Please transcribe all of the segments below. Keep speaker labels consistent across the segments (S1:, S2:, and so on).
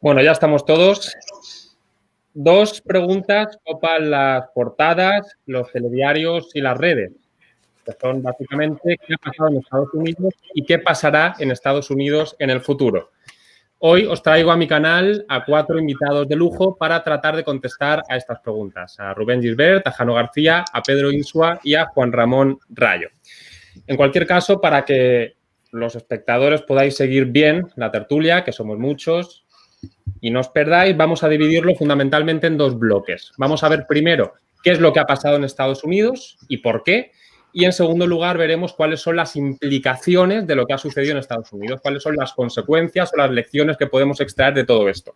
S1: Bueno, ya estamos todos. Dos preguntas copan las portadas, los telediarios y las redes, que son básicamente qué ha pasado en Estados Unidos y qué pasará en Estados Unidos en el futuro. Hoy os traigo a mi canal a 4 invitados de lujo para tratar de contestar a estas preguntas. A Rubén Gisbert, a Jano García, a Pedro Insua y a Juan Ramón Rayo. En cualquier caso, para que los espectadores podáis seguir bien la tertulia, que somos muchos, y no os perdáis, vamos a dividirlo fundamentalmente en dos bloques. Vamos a ver primero qué es lo que ha pasado en Estados Unidos y por qué. Y en segundo lugar veremos cuáles son las implicaciones de lo que ha sucedido en Estados Unidos, cuáles son las consecuencias o las lecciones que podemos extraer de todo esto.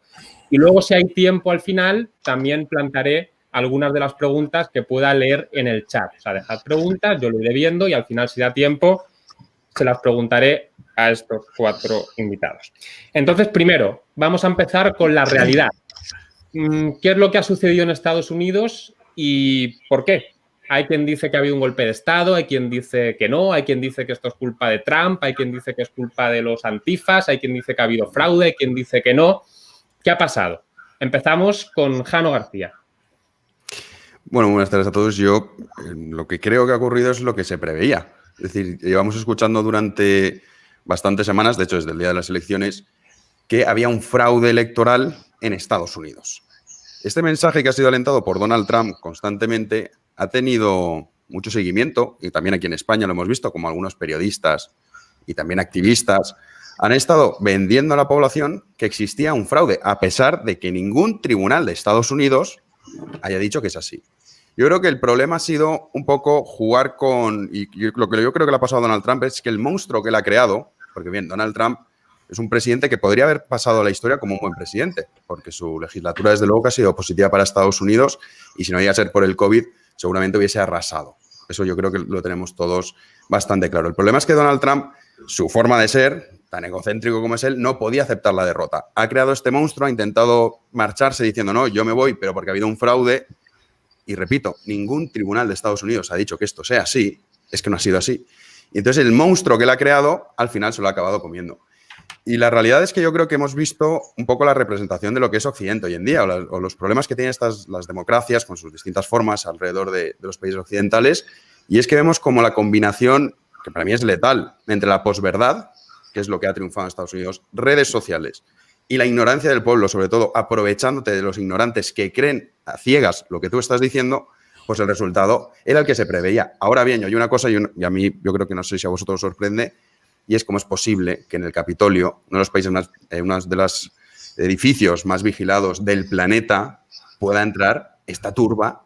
S1: Y luego, si hay tiempo al final, también plantearé algunas de las preguntas que pueda leer en el chat. O sea, dejad preguntas, yo lo iré viendo y al final, si da tiempo, se las preguntaré a estos 4 invitados. Entonces, primero, vamos a empezar con la realidad. ¿Qué es lo que ha sucedido en Estados Unidos y por qué? Hay quien dice que ha habido un golpe de Estado, hay quien dice que no, hay quien dice que esto es culpa de Trump, hay quien dice que es culpa de los antifas, hay quien dice que ha habido fraude, hay quien dice que no. ¿Qué ha pasado? Empezamos con Jano García.
S2: Bueno, buenas tardes a todos. Yo lo que creo que ha ocurrido es lo que se preveía. Es decir, llevamos escuchando durante bastantes semanas, de hecho desde el día de las elecciones, que había un fraude electoral en Estados Unidos. Este mensaje, que ha sido alentado por Donald Trump constantemente, ha tenido mucho seguimiento, y también aquí en España lo hemos visto, como algunos periodistas y también activistas han estado vendiendo a la población que existía un fraude, a pesar de que ningún tribunal de Estados Unidos haya dicho que es así. Yo creo que el problema ha sido un poco jugar con... Y lo que yo creo que le ha pasado a Donald Trump es que el monstruo que él ha creado, porque bien, Donald Trump es un presidente que podría haber pasado a la historia como un buen presidente, porque su legislatura, desde luego, que ha sido positiva para Estados Unidos y si no llega a ser por el COVID, seguramente hubiese arrasado. Eso yo creo que lo tenemos todos bastante claro. El problema es que Donald Trump, su forma de ser, tan egocéntrico como es él, no podía aceptar la derrota. Ha creado este monstruo, ha intentado marcharse diciendo, no, yo me voy, pero porque ha habido un fraude. Y repito, ningún tribunal de Estados Unidos ha dicho que esto sea así, es que no ha sido así. Y entonces el monstruo que él ha creado, al final se lo ha acabado comiendo. Y la realidad es que yo creo que hemos visto un poco la representación de lo que es Occidente hoy en día, o los problemas que tienen las democracias con sus distintas formas alrededor de los países occidentales. Y es que vemos como la combinación, que para mí es letal, entre la posverdad, que es lo que ha triunfado en Estados Unidos, redes sociales, y la ignorancia del pueblo, sobre todo aprovechándote de los ignorantes que creen a ciegas lo que tú estás diciendo, pues el resultado era el que se preveía. Ahora bien, hay una cosa, y a mí yo creo que no sé si a vosotros os sorprende, y es cómo es posible que en el Capitolio, uno de los países uno de los edificios más vigilados del planeta, pueda entrar esta turba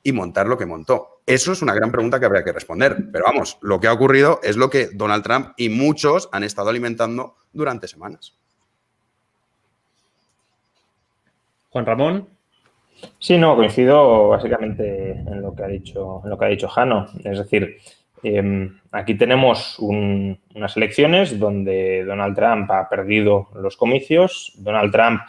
S2: y montar lo que montó. Eso es una gran pregunta que habría que responder. Pero vamos, lo que ha ocurrido es lo que Donald Trump y muchos han estado alimentando durante semanas.
S1: Juan Ramón.
S3: Sí, no, coincido básicamente en lo que ha dicho Jano. Es decir, aquí tenemos unas elecciones donde Donald Trump ha perdido los comicios. Donald Trump,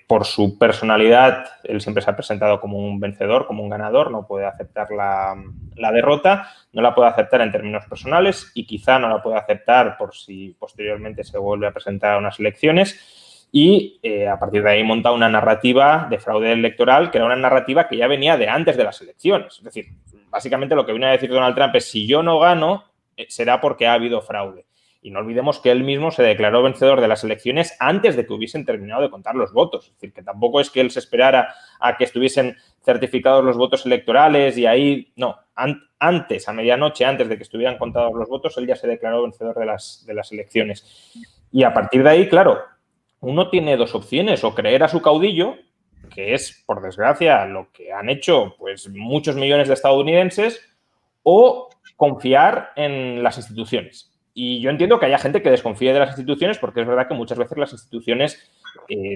S3: por su personalidad, él siempre se ha presentado como un vencedor, como un ganador, no puede aceptar la derrota, no la puede aceptar en términos personales y quizá no la puede aceptar por si posteriormente se vuelve a presentar a unas elecciones. Y a partir de ahí monta una narrativa de fraude electoral que era una narrativa que ya venía de antes de las elecciones. Es decir, básicamente lo que viene a decir Donald Trump es si yo no gano, será porque ha habido fraude. Y no olvidemos que él mismo se declaró vencedor de las elecciones antes de que hubiesen terminado de contar los votos. Es decir, que tampoco es que él se esperara a que estuviesen certificados los votos electorales y ahí, no, antes, a medianoche, antes de que estuvieran contados los votos, él ya se declaró vencedor de las elecciones. Y a partir de ahí, claro, uno tiene dos opciones, o creer a su caudillo, que es, por desgracia, lo que han hecho pues muchos millones de estadounidenses, o confiar en las instituciones. Y yo entiendo que haya gente que desconfíe de las instituciones porque es verdad que muchas veces las instituciones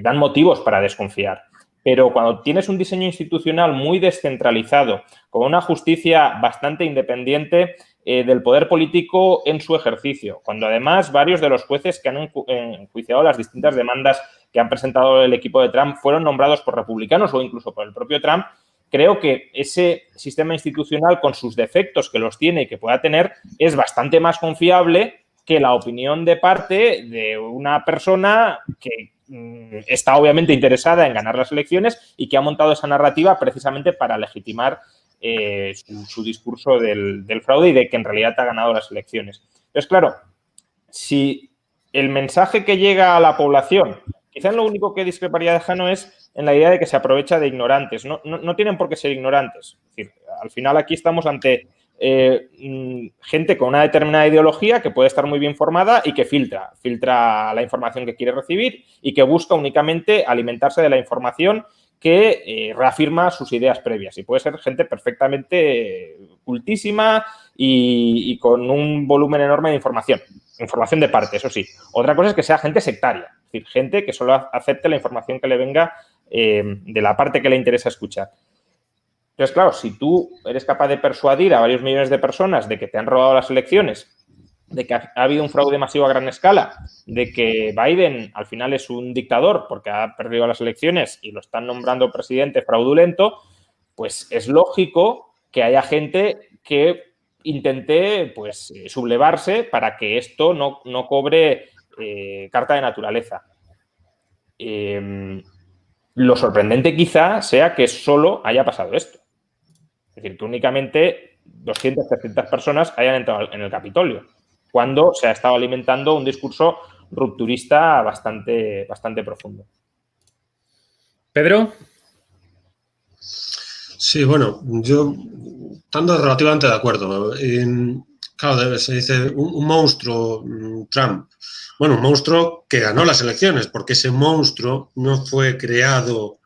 S3: dan motivos para desconfiar. Pero cuando tienes un diseño institucional muy descentralizado, con una justicia bastante independiente del poder político en su ejercicio, cuando además varios de los jueces que han enjuiciado las distintas demandas que han presentado el equipo de Trump fueron nombrados por republicanos o incluso por el propio Trump, creo que ese sistema institucional, con sus defectos que los tiene y que pueda tener, es bastante más confiable que la opinión de parte de una persona que está obviamente interesada en ganar las elecciones y que ha montado esa narrativa precisamente para legitimar su discurso del fraude y de que en realidad ha ganado las elecciones. Entonces, claro, si el mensaje que llega a la población, quizás lo único que discreparía de Jano es en la idea de que se aprovecha de ignorantes. No tienen por qué ser ignorantes. Es decir, al final aquí estamos ante gente con una determinada ideología que puede estar muy bien formada y que filtra la información que quiere recibir y que busca únicamente alimentarse de la información que reafirma sus ideas previas. Y puede ser gente perfectamente cultísima y con un volumen enorme de información. Información de parte, eso sí. Otra cosa es que sea gente sectaria, es decir, gente que solo acepte la información que le venga de la parte que le interesa escuchar. Entonces, claro, si tú eres capaz de persuadir a varios millones de personas de que te han robado las elecciones, de que ha habido un fraude masivo a gran escala, de que Biden al final es un dictador porque ha perdido las elecciones y lo están nombrando presidente fraudulento, pues es lógico que haya gente que intente pues sublevarse para que esto no cobre carta de naturaleza. Lo sorprendente quizá sea que solo haya pasado esto. Es decir, que únicamente 200, 300 personas hayan entrado en el Capitolio, cuando se ha estado alimentando un discurso rupturista bastante profundo.
S1: Pedro.
S4: Sí, bueno, yo estando relativamente de acuerdo. Claro, se dice un monstruo, Trump. Bueno, un monstruo que ganó las elecciones, porque ese monstruo no fue creado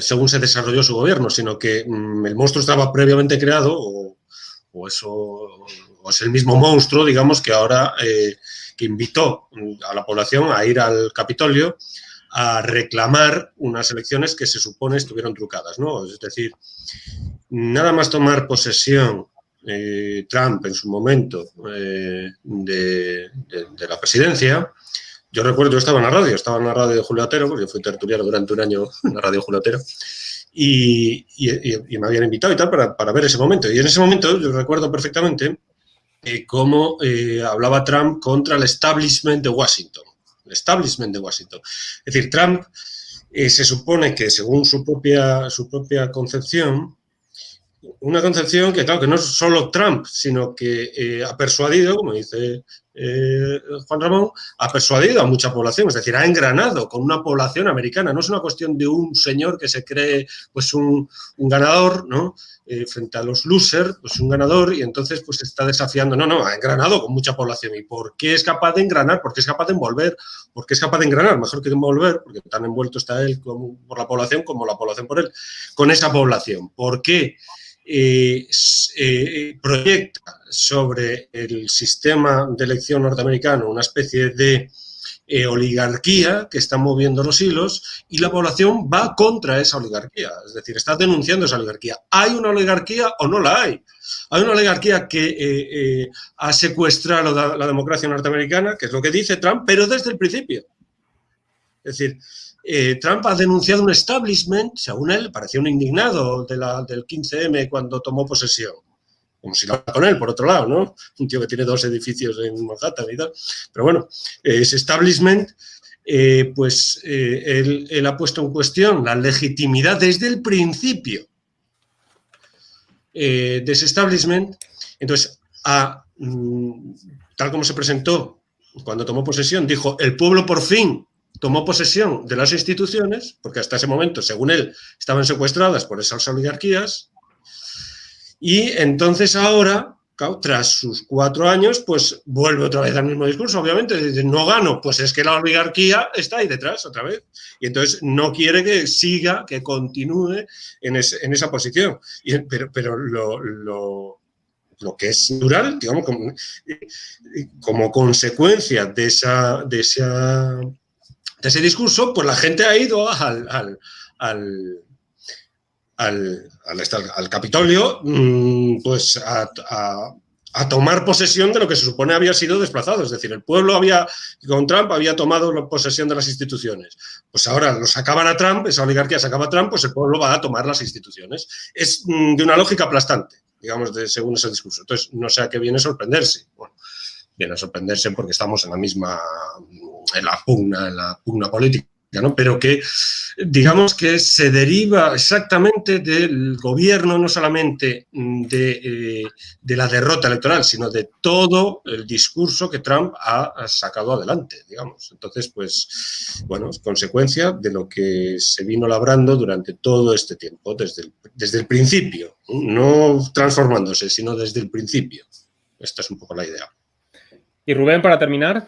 S4: según se desarrolló su gobierno, sino que el monstruo estaba previamente creado o es el mismo monstruo, digamos, que ahora que invitó a la población a ir al Capitolio a reclamar unas elecciones que se supone estuvieron trucadas, ¿no? Es decir, nada más tomar posesión Trump en su momento de la presidencia. Yo recuerdo, yo estaba en la radio de Julio Otero, porque yo fui tertuliano durante un año en la radio Julio Otero, y me habían invitado y tal para ver ese momento. Y en ese momento yo recuerdo perfectamente cómo hablaba Trump contra el establishment de Washington. El establishment de Washington. Es decir, Trump se supone que según su propia concepción, una concepción que, claro, que no es solo Trump, sino que ha persuadido, como dice Juan Ramón, ha persuadido a mucha población, es decir, ha engranado con una población americana. No es una cuestión de un señor que se cree pues un ganador, ¿no? Frente a los losers, pues un ganador, y entonces pues está desafiando. No, ha engranado con mucha población. ¿Y por qué es capaz de engranar? ¿Por qué es capaz de envolver? ¿Por qué es capaz de engranar? Mejor que de envolver, porque tan envuelto está él por la población como la población por él, con esa población. ¿Por qué? Proyecta sobre el sistema de elección norteamericano una especie de oligarquía que está moviendo los hilos y la población va contra esa oligarquía, es decir, está denunciando esa oligarquía. ¿Hay una oligarquía o no la hay? Hay una oligarquía que ha secuestrado la democracia norteamericana, que es lo que dice Trump, pero desde el principio. Es decir, Trump ha denunciado un establishment, según él, parecía un indignado del 15M cuando tomó posesión. Como si lo haga con él, por otro lado, ¿no? Un tío que tiene 2 edificios en Manhattan y tal. Pero bueno, ese establishment, él ha puesto en cuestión la legitimidad desde el principio de ese establishment. Entonces, tal como se presentó cuando tomó posesión, dijo, el pueblo por fin tomó posesión de las instituciones, porque hasta ese momento, según él, estaban secuestradas por esas oligarquías, y entonces ahora, claro, tras sus 4 años, pues vuelve otra vez al mismo discurso, obviamente, dice, no gano, pues es que la oligarquía está ahí detrás otra vez, y entonces no quiere que siga, que continúe en esa posición, pero lo que es natural, digamos, como consecuencia de ese discurso, pues la gente ha ido al Capitolio pues a tomar posesión de lo que se supone había sido desplazado. Es decir, el pueblo con Trump había tomado posesión de las instituciones. Pues ahora lo sacaban a Trump, esa oligarquía sacaba a Trump, pues el pueblo va a tomar las instituciones. Es de una lógica aplastante, digamos, según ese discurso. Entonces, no sé a qué viene sorprenderse. Bueno, viene a sorprenderse porque estamos en la pugna política ¿no? Pero que digamos que se deriva exactamente del gobierno, no solamente de la derrota electoral, sino de todo el discurso que Trump ha sacado adelante, digamos. Entonces, pues, bueno, es consecuencia de lo que se vino labrando durante todo este tiempo, desde el principio, no transformándose, sino desde el principio. Esta es un poco la idea.
S1: Y Rubén, para terminar.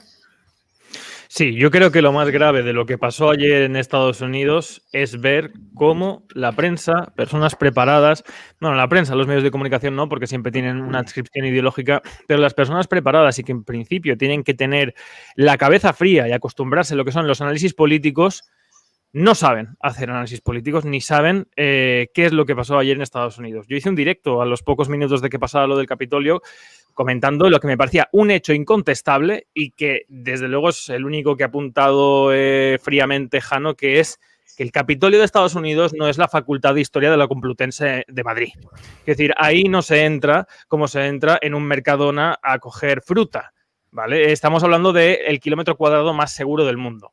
S5: Sí, yo creo que lo más grave de lo que pasó ayer en Estados Unidos es ver cómo la prensa, personas preparadas, bueno, la prensa, los medios de comunicación no, porque siempre tienen una adscripción ideológica, pero las personas preparadas y que en principio tienen que tener la cabeza fría y acostumbrarse a lo que son los análisis políticos, no saben hacer análisis políticos ni saben qué es lo que pasó ayer en Estados Unidos. Yo hice un directo a los pocos minutos de que pasaba lo del Capitolio comentando lo que me parecía un hecho incontestable y que desde luego es el único que ha apuntado fríamente Jano, que es que el Capitolio de Estados Unidos no es la Facultad de Historia de la Complutense de Madrid. Es decir, ahí no se entra como se entra en un Mercadona a coger fruta, ¿vale? Estamos hablando del kilómetro cuadrado más seguro del mundo.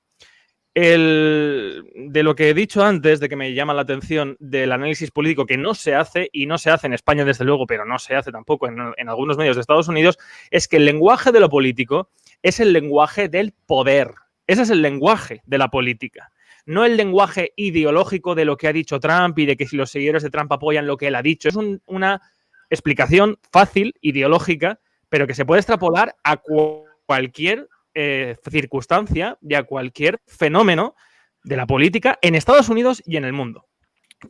S5: De lo que he dicho antes, de que me llama la atención del análisis político que no se hace, y no se hace en España desde luego, pero no se hace tampoco en algunos medios de Estados Unidos, es que el lenguaje de lo político es el lenguaje del poder. Ese es el lenguaje de la política, no el lenguaje ideológico de lo que ha dicho Trump y de que si los seguidores de Trump apoyan lo que él ha dicho. Es una explicación fácil, ideológica, pero que se puede extrapolar a cualquier circunstancia y a cualquier fenómeno de la política en Estados Unidos y en el mundo.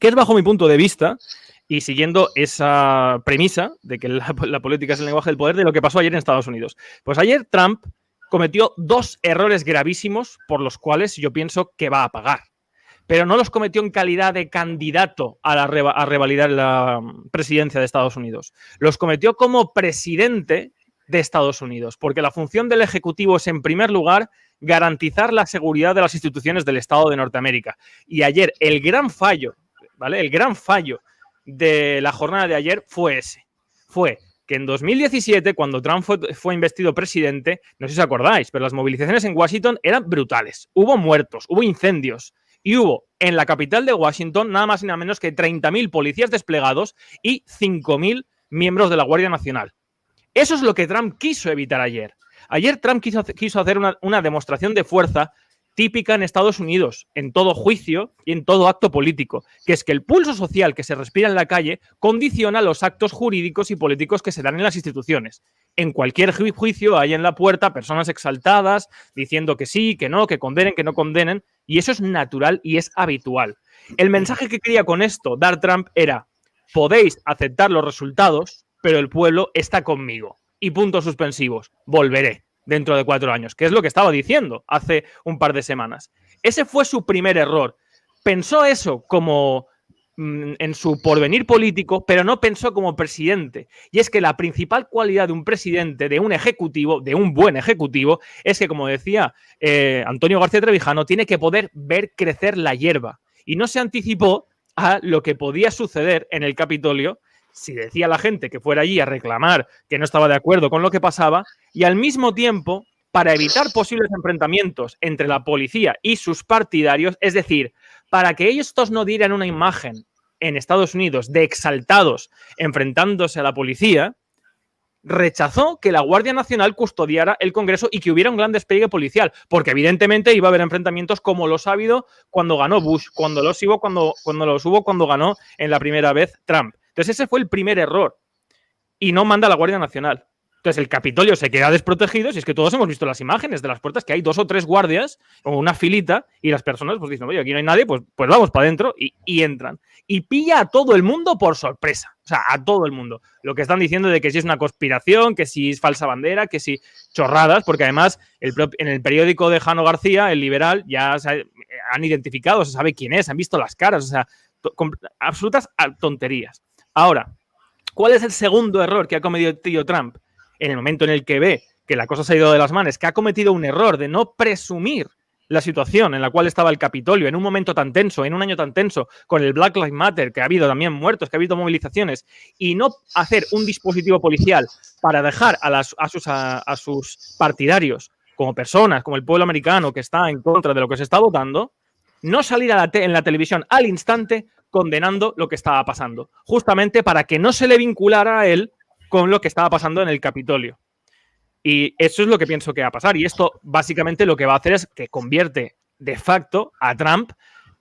S5: Que es bajo mi punto de vista, y siguiendo esa premisa de que la política es el lenguaje del poder, de lo que pasó ayer en Estados Unidos. Pues ayer Trump cometió dos errores gravísimos por los cuales yo pienso que va a pagar. Pero no los cometió en calidad de candidato a revalidar la presidencia de Estados Unidos. Los cometió como presidente de Estados Unidos, porque la función del Ejecutivo es, en primer lugar, garantizar la seguridad de las instituciones del Estado de Norteamérica. Y ayer el gran fallo, ¿vale? El gran fallo de la jornada de ayer fue ese. Fue que en 2017, cuando Trump fue investido presidente, no sé si os acordáis, pero las movilizaciones en Washington eran brutales. Hubo muertos, hubo incendios y hubo en la capital de Washington nada más y nada menos que 30.000 policías desplegados y 5.000 miembros de la Guardia Nacional. Eso es lo que Trump quiso evitar ayer. Ayer Trump quiso hacer una demostración de fuerza típica en Estados Unidos, en todo juicio y en todo acto político, que es que el pulso social que se respira en la calle condiciona los actos jurídicos y políticos que se dan en las instituciones. En cualquier juicio hay en la puerta personas exaltadas diciendo que sí, que no, que condenen, que no condenen, y eso es natural y es habitual. El mensaje que quería con esto dar Trump era: podéis aceptar los resultados, pero el pueblo está conmigo. Y puntos suspensivos. Volveré dentro de 4 años, que es lo que estaba diciendo hace un par de semanas. Ese fue su primer error. Pensó eso como en su porvenir político, pero no pensó como presidente. Y es que la principal cualidad de un presidente, de un ejecutivo, de un buen ejecutivo, es que, como decía Antonio García Trevijano, tiene que poder ver crecer la hierba. Y no se anticipó a lo que podía suceder en el Capitolio si decía la gente que fuera allí a reclamar que no estaba de acuerdo con lo que pasaba, y al mismo tiempo, para evitar posibles enfrentamientos entre la policía y sus partidarios, es decir, para que estos no dieran una imagen en Estados Unidos de exaltados enfrentándose a la policía, rechazó que la Guardia Nacional custodiara el Congreso y que hubiera un gran despliegue policial, porque evidentemente iba a haber enfrentamientos como los ha habido cuando ganó Bush, cuando los hubo cuando ganó en la primera vez Trump. Entonces ese fue el primer error y no manda a la Guardia Nacional. Entonces el Capitolio se queda desprotegido, si es que todos hemos visto las imágenes de las puertas, que hay 2 o 3 guardias o una filita y las personas pues dicen, oye, aquí no hay nadie, pues vamos para adentro y entran. Y pilla a todo el mundo por sorpresa, o sea, a todo el mundo. Lo que están diciendo de que si es una conspiración, que si es falsa bandera, que si chorradas, porque además en el periódico de Jano García, El Liberal, ya han identificado, se sabe quién es, han visto las caras, o sea, absolutas tonterías. Ahora, ¿cuál es el segundo error que ha cometido Trump? En el momento en el que ve que la cosa se ha ido de las manos, que ha cometido un error de no presumir la situación en la cual estaba el Capitolio en un momento tan tenso, en un año tan tenso, con el Black Lives Matter, que ha habido también muertos, que ha habido movilizaciones, y no hacer un dispositivo policial para dejar a sus partidarios como personas, como el pueblo americano que está en contra de lo que se está votando, no salir en la televisión al instante condenando lo que estaba pasando, justamente para que no se le vinculara a él con lo que estaba pasando en el Capitolio. Y eso es lo que pienso que va a pasar. Y esto básicamente lo que va a hacer es que convierte de facto a Trump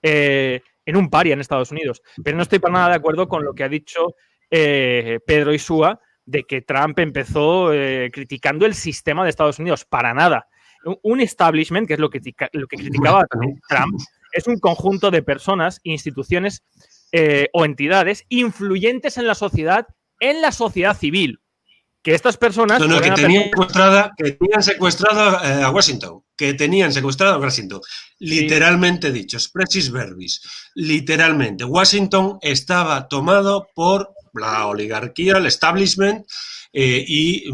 S5: en un paria en Estados Unidos. Pero no estoy para nada de acuerdo con lo que ha dicho Pedro Isúa de que Trump empezó criticando el sistema de Estados Unidos. Para nada. Un establishment, que es lo que criticaba Trump, es un conjunto de personas, instituciones o entidades influyentes en la sociedad civil. Que estas personas...
S4: No, que tenían secuestrado a Washington. Que tenían secuestrado a Washington. Literalmente dicho, expressis verbis. Literalmente. Washington estaba tomado por la oligarquía, el establishment, y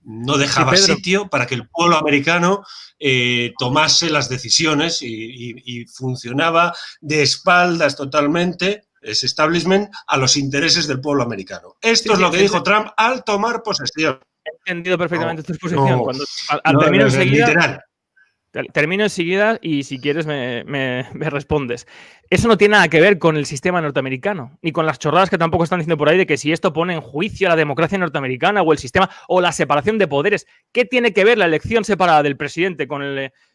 S4: no dejaba sitio para que el pueblo americano tomase las decisiones y funcionaba de espaldas totalmente ese establishment a los intereses del pueblo americano. Esto es lo que dijo Trump al tomar posesión.
S5: He entendido perfectamente tu exposición. Termino enseguida y si quieres me respondes. Eso no tiene nada que ver con el sistema norteamericano, ni con las chorradas que tampoco están diciendo por ahí de que si esto pone en juicio a la democracia norteamericana o el sistema o la separación de poderes. ¿Qué tiene que ver la elección separada del presidente con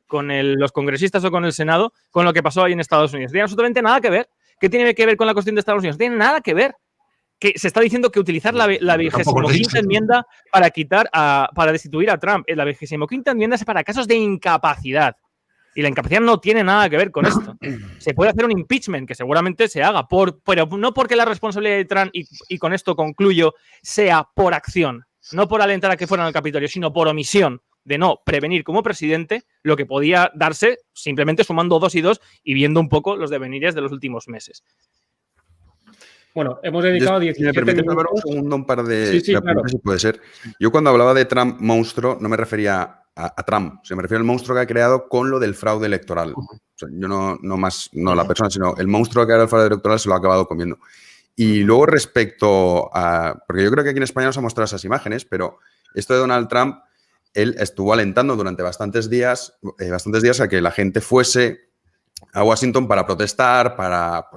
S5: los congresistas o con el Senado con lo que pasó ahí en Estados Unidos? No tiene absolutamente nada que ver. ¿Qué tiene que ver con la cuestión de Estados Unidos? No tiene nada que ver. Que se está diciendo que utilizar la 25ª enmienda para destituir a Trump. La 25ª enmienda es para casos de incapacidad. Y la incapacidad no tiene nada que ver con esto. Se puede hacer un impeachment, que seguramente se haga, pero no porque la responsabilidad de Trump, y con esto concluyo, sea por acción, no por alentar a que fueran al Capitolio, sino por omisión de no prevenir como presidente lo que podía darse simplemente sumando 2 y 2 y viendo un poco los devenires de los últimos meses.
S1: Bueno, hemos dedicado 17 minutos.
S2: Un segundo, un par de
S1: claro.
S2: Si puede ser. Yo cuando hablaba de Trump monstruo no me refería a Trump, me refiero al monstruo que ha creado con lo del fraude electoral. O sea, yo no la persona, sino el monstruo que ha creado el fraude electoral se lo ha acabado comiendo. Y luego respecto a... Porque yo creo que aquí en España nos ha mostrado esas imágenes, pero esto de Donald Trump, él estuvo alentando durante bastantes días a que la gente fuese a Washington para protestar, para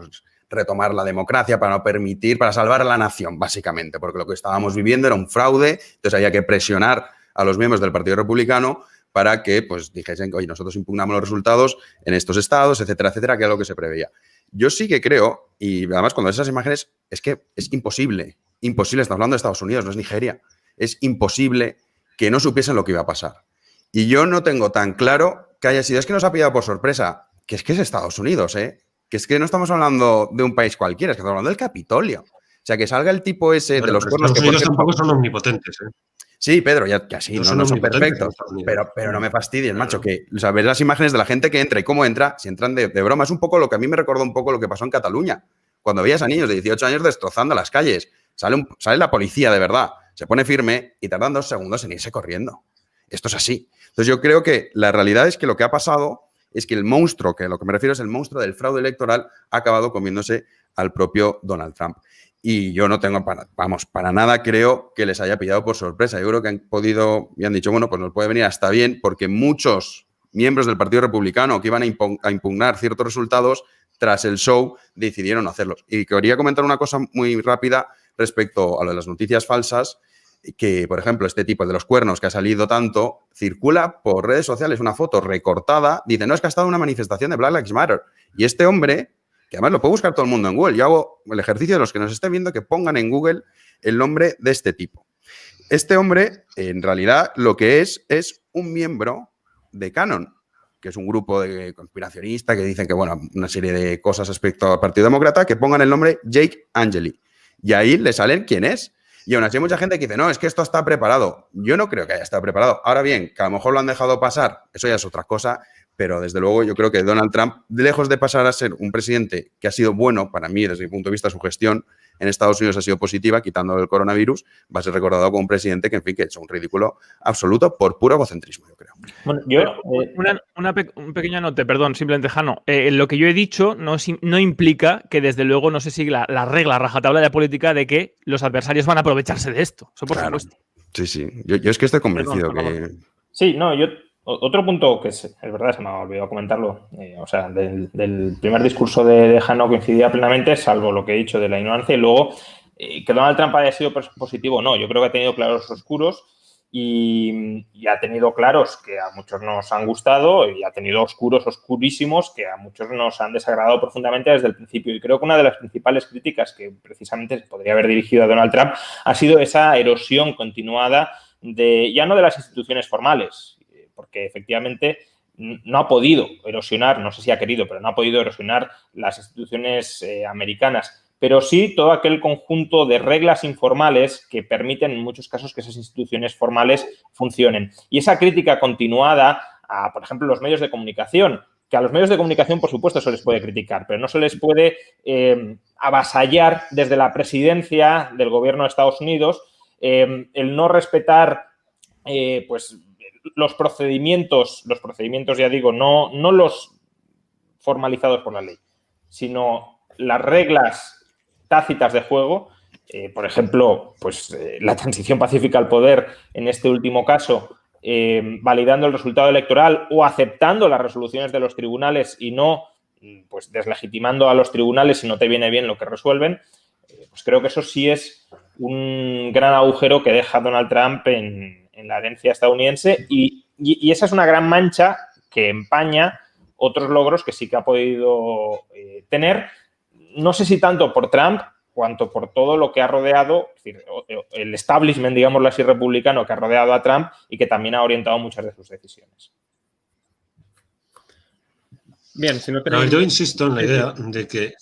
S2: retomar la democracia, para no permitir, para salvar a la nación, básicamente, porque lo que estábamos viviendo era un fraude, entonces había que presionar a los miembros del Partido Republicano para que dijesen, oye, nosotros impugnamos los resultados en estos estados, etcétera, etcétera, que era lo que se preveía. Yo sí que creo, y además cuando ves esas imágenes, es que es imposible, estamos hablando de Estados Unidos, no es Nigeria, es imposible que no supiesen lo que iba a pasar. Y yo no tengo tan claro que haya sido, es que nos ha pillado por sorpresa, que es Estados Unidos, que es que no estamos hablando de un país cualquiera, es que estamos hablando del Capitolio. O sea, que salga el tipo ese de los cuernos...
S4: Estados Unidos tampoco son omnipotentes,
S2: Sí, Pedro, ya sí, no son perfectos, pero no me fastidies, macho, que ver las imágenes de la gente que entra y cómo entra, si entran de broma, es un poco lo que a mí me recordó un poco lo que pasó en Cataluña, cuando veías a niños de 18 años destrozando las calles, sale la policía de verdad, se pone firme y tardan 2 segundos en irse corriendo. Esto es así. Entonces yo creo que la realidad es que lo que ha pasado es que el monstruo, que a lo que me refiero es el monstruo del fraude electoral, ha acabado comiéndose al propio Donald Trump. Y yo no tengo, para nada creo que les haya pillado por sorpresa. Yo creo que han podido, y han dicho, bueno, pues nos puede venir hasta bien, porque muchos miembros del Partido Republicano que iban a impugnar ciertos resultados, tras el show, decidieron hacerlos. Y quería comentar una cosa muy rápida respecto a lo de las noticias falsas, que, por ejemplo, este tipo de los cuernos que ha salido tanto, circula por redes sociales una foto recortada, dice, no, es que ha estado una manifestación de Black Lives Matter. Y este hombre, que además lo puede buscar todo el mundo en Google, yo hago el ejercicio de los que nos estén viendo que pongan en Google el nombre de este tipo. Este hombre, en realidad, lo que es un miembro de QAnon, que es un grupo de conspiracionistas que dicen que, bueno, una serie de cosas respecto al Partido Demócrata, que pongan el nombre Jake Angeli. Y ahí le salen quién es. Y aún así hay mucha gente que dice, no, es que esto está preparado. Yo no creo que haya estado preparado. Ahora bien, que a lo mejor lo han dejado pasar, eso ya es otra cosa, pero desde luego yo creo que Donald Trump, lejos de pasar a ser un presidente que ha sido bueno, para mí, desde mi punto de vista, su gestión en Estados Unidos ha sido positiva, quitando el coronavirus, va a ser recordado como un presidente que, en fin, que ha hecho un ridículo absoluto por puro egocentrismo, yo creo.
S5: Bueno, un pequeño note, perdón, simplemente, Jano. Lo que yo he dicho no implica que, desde luego, no se sigue la regla rajatabla de la política de que los adversarios van a aprovecharse de esto. Eso por supuesto.
S2: Sí. Yo es que estoy convencido que...
S3: Sí, no, yo Otro punto que es verdad, se me ha olvidado comentarlo, del primer discurso de Jano coincidía plenamente, salvo lo que he dicho de la ignorancia, y luego que Donald Trump haya sido positivo, no, yo creo que ha tenido claros oscuros y ha tenido claros que a muchos nos han gustado y ha tenido oscuros oscurísimos que a muchos nos han desagradado profundamente desde el principio. Y creo que una de las principales críticas que precisamente se podría haber dirigido a Donald Trump ha sido esa erosión continuada ya no de las instituciones formales, porque efectivamente no ha podido erosionar, no sé si ha querido, pero no ha podido erosionar las instituciones americanas, pero sí todo aquel conjunto de reglas informales que permiten en muchos casos que esas instituciones formales funcionen. Y esa crítica continuada a, por ejemplo, los medios de comunicación, que a los medios de comunicación, por supuesto, se les puede criticar, pero no se les puede avasallar desde la presidencia del gobierno de Estados Unidos el no respetar pues los procedimientos, ya digo, no los formalizados por la ley, sino las reglas tácitas de juego, por ejemplo, pues la transición pacífica al poder en este último caso, validando el resultado electoral o aceptando las resoluciones de los tribunales y no pues deslegitimando a los tribunales si no te viene bien lo que resuelven, pues creo que eso sí es un gran agujero que deja Donald Trump en la herencia estadounidense y esa es una gran mancha que empaña otros logros que sí que ha podido tener, no sé si tanto por Trump cuanto por todo lo que ha rodeado, es decir, el establishment, digámoslo así, republicano que ha rodeado a Trump y que también ha orientado muchas de sus decisiones.
S1: Bien, si no tenéis...
S4: Yo insisto en la idea de que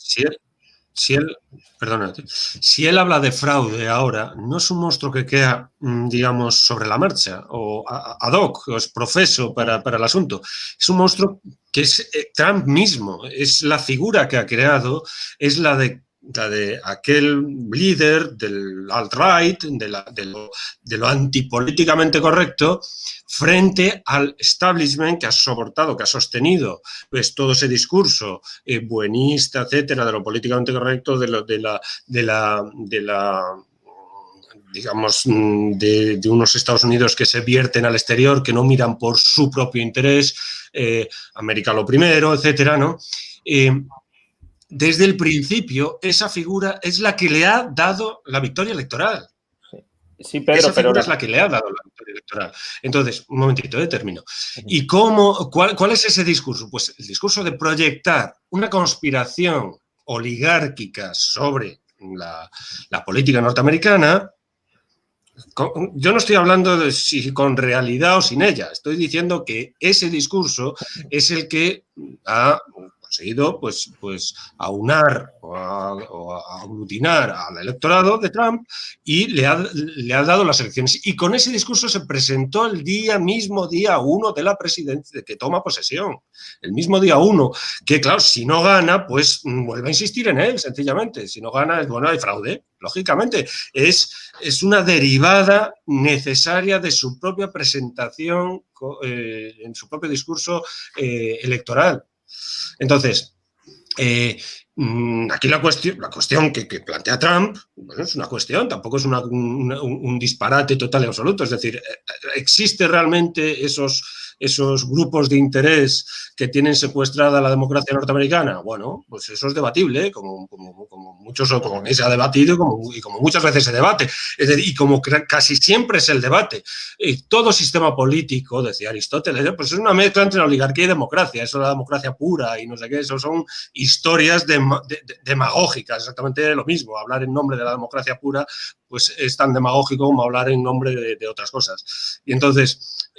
S4: si él habla de fraude ahora, no es un monstruo que queda, digamos, sobre la marcha o ad hoc, o es profeso para el asunto. Es un monstruo que es Trump mismo, es la figura que ha creado, es la de aquel líder del alt-right, de lo antipolíticamente correcto, frente al establishment que ha soportado, que ha sostenido pues todo ese discurso buenista, etcétera, de lo políticamente correcto, de unos Estados Unidos que se vierten al exterior, que no miran por su propio interés, América lo primero, etcétera, ¿no? Desde el principio, esa figura es la que le ha dado la victoria electoral.
S3: Sí, Pedro,
S4: esa figura es la que le ha dado la victoria electoral. Entonces, un momentito, termino. ¿Y cuál es ese discurso? Pues el discurso de proyectar una conspiración oligárquica sobre la política norteamericana. Yo no estoy hablando de si con realidad o sin ella. Estoy diciendo que ese discurso es el que ha conseguido pues aunar o a aglutinar al electorado de Trump y le ha dado las elecciones. Y con ese discurso se presentó el mismo día 1 de la presidencia, que toma posesión. El mismo día 1, que claro, si no gana, pues vuelve a insistir en él, sencillamente. Si no gana, bueno, hay fraude, lógicamente. Es una derivada necesaria de su propia presentación en su propio discurso electoral. Entonces, aquí la cuestión que plantea Trump, bueno, es una cuestión, tampoco es un disparate total y absoluto. Es decir, ¿existe realmente esos grupos de interés que tienen secuestrada la democracia norteamericana? Bueno, pues eso es debatible, como se ha debatido y como muchas veces se debate, y como casi siempre es el debate. Todo sistema político, decía Aristóteles, pues es una mezcla entre la oligarquía y democracia. Eso es la democracia pura y no sé qué, eso son historias demagógicas, exactamente lo mismo. Hablar en nombre de la democracia pura pues es tan demagógico como hablar en nombre de otras cosas. Y entonces,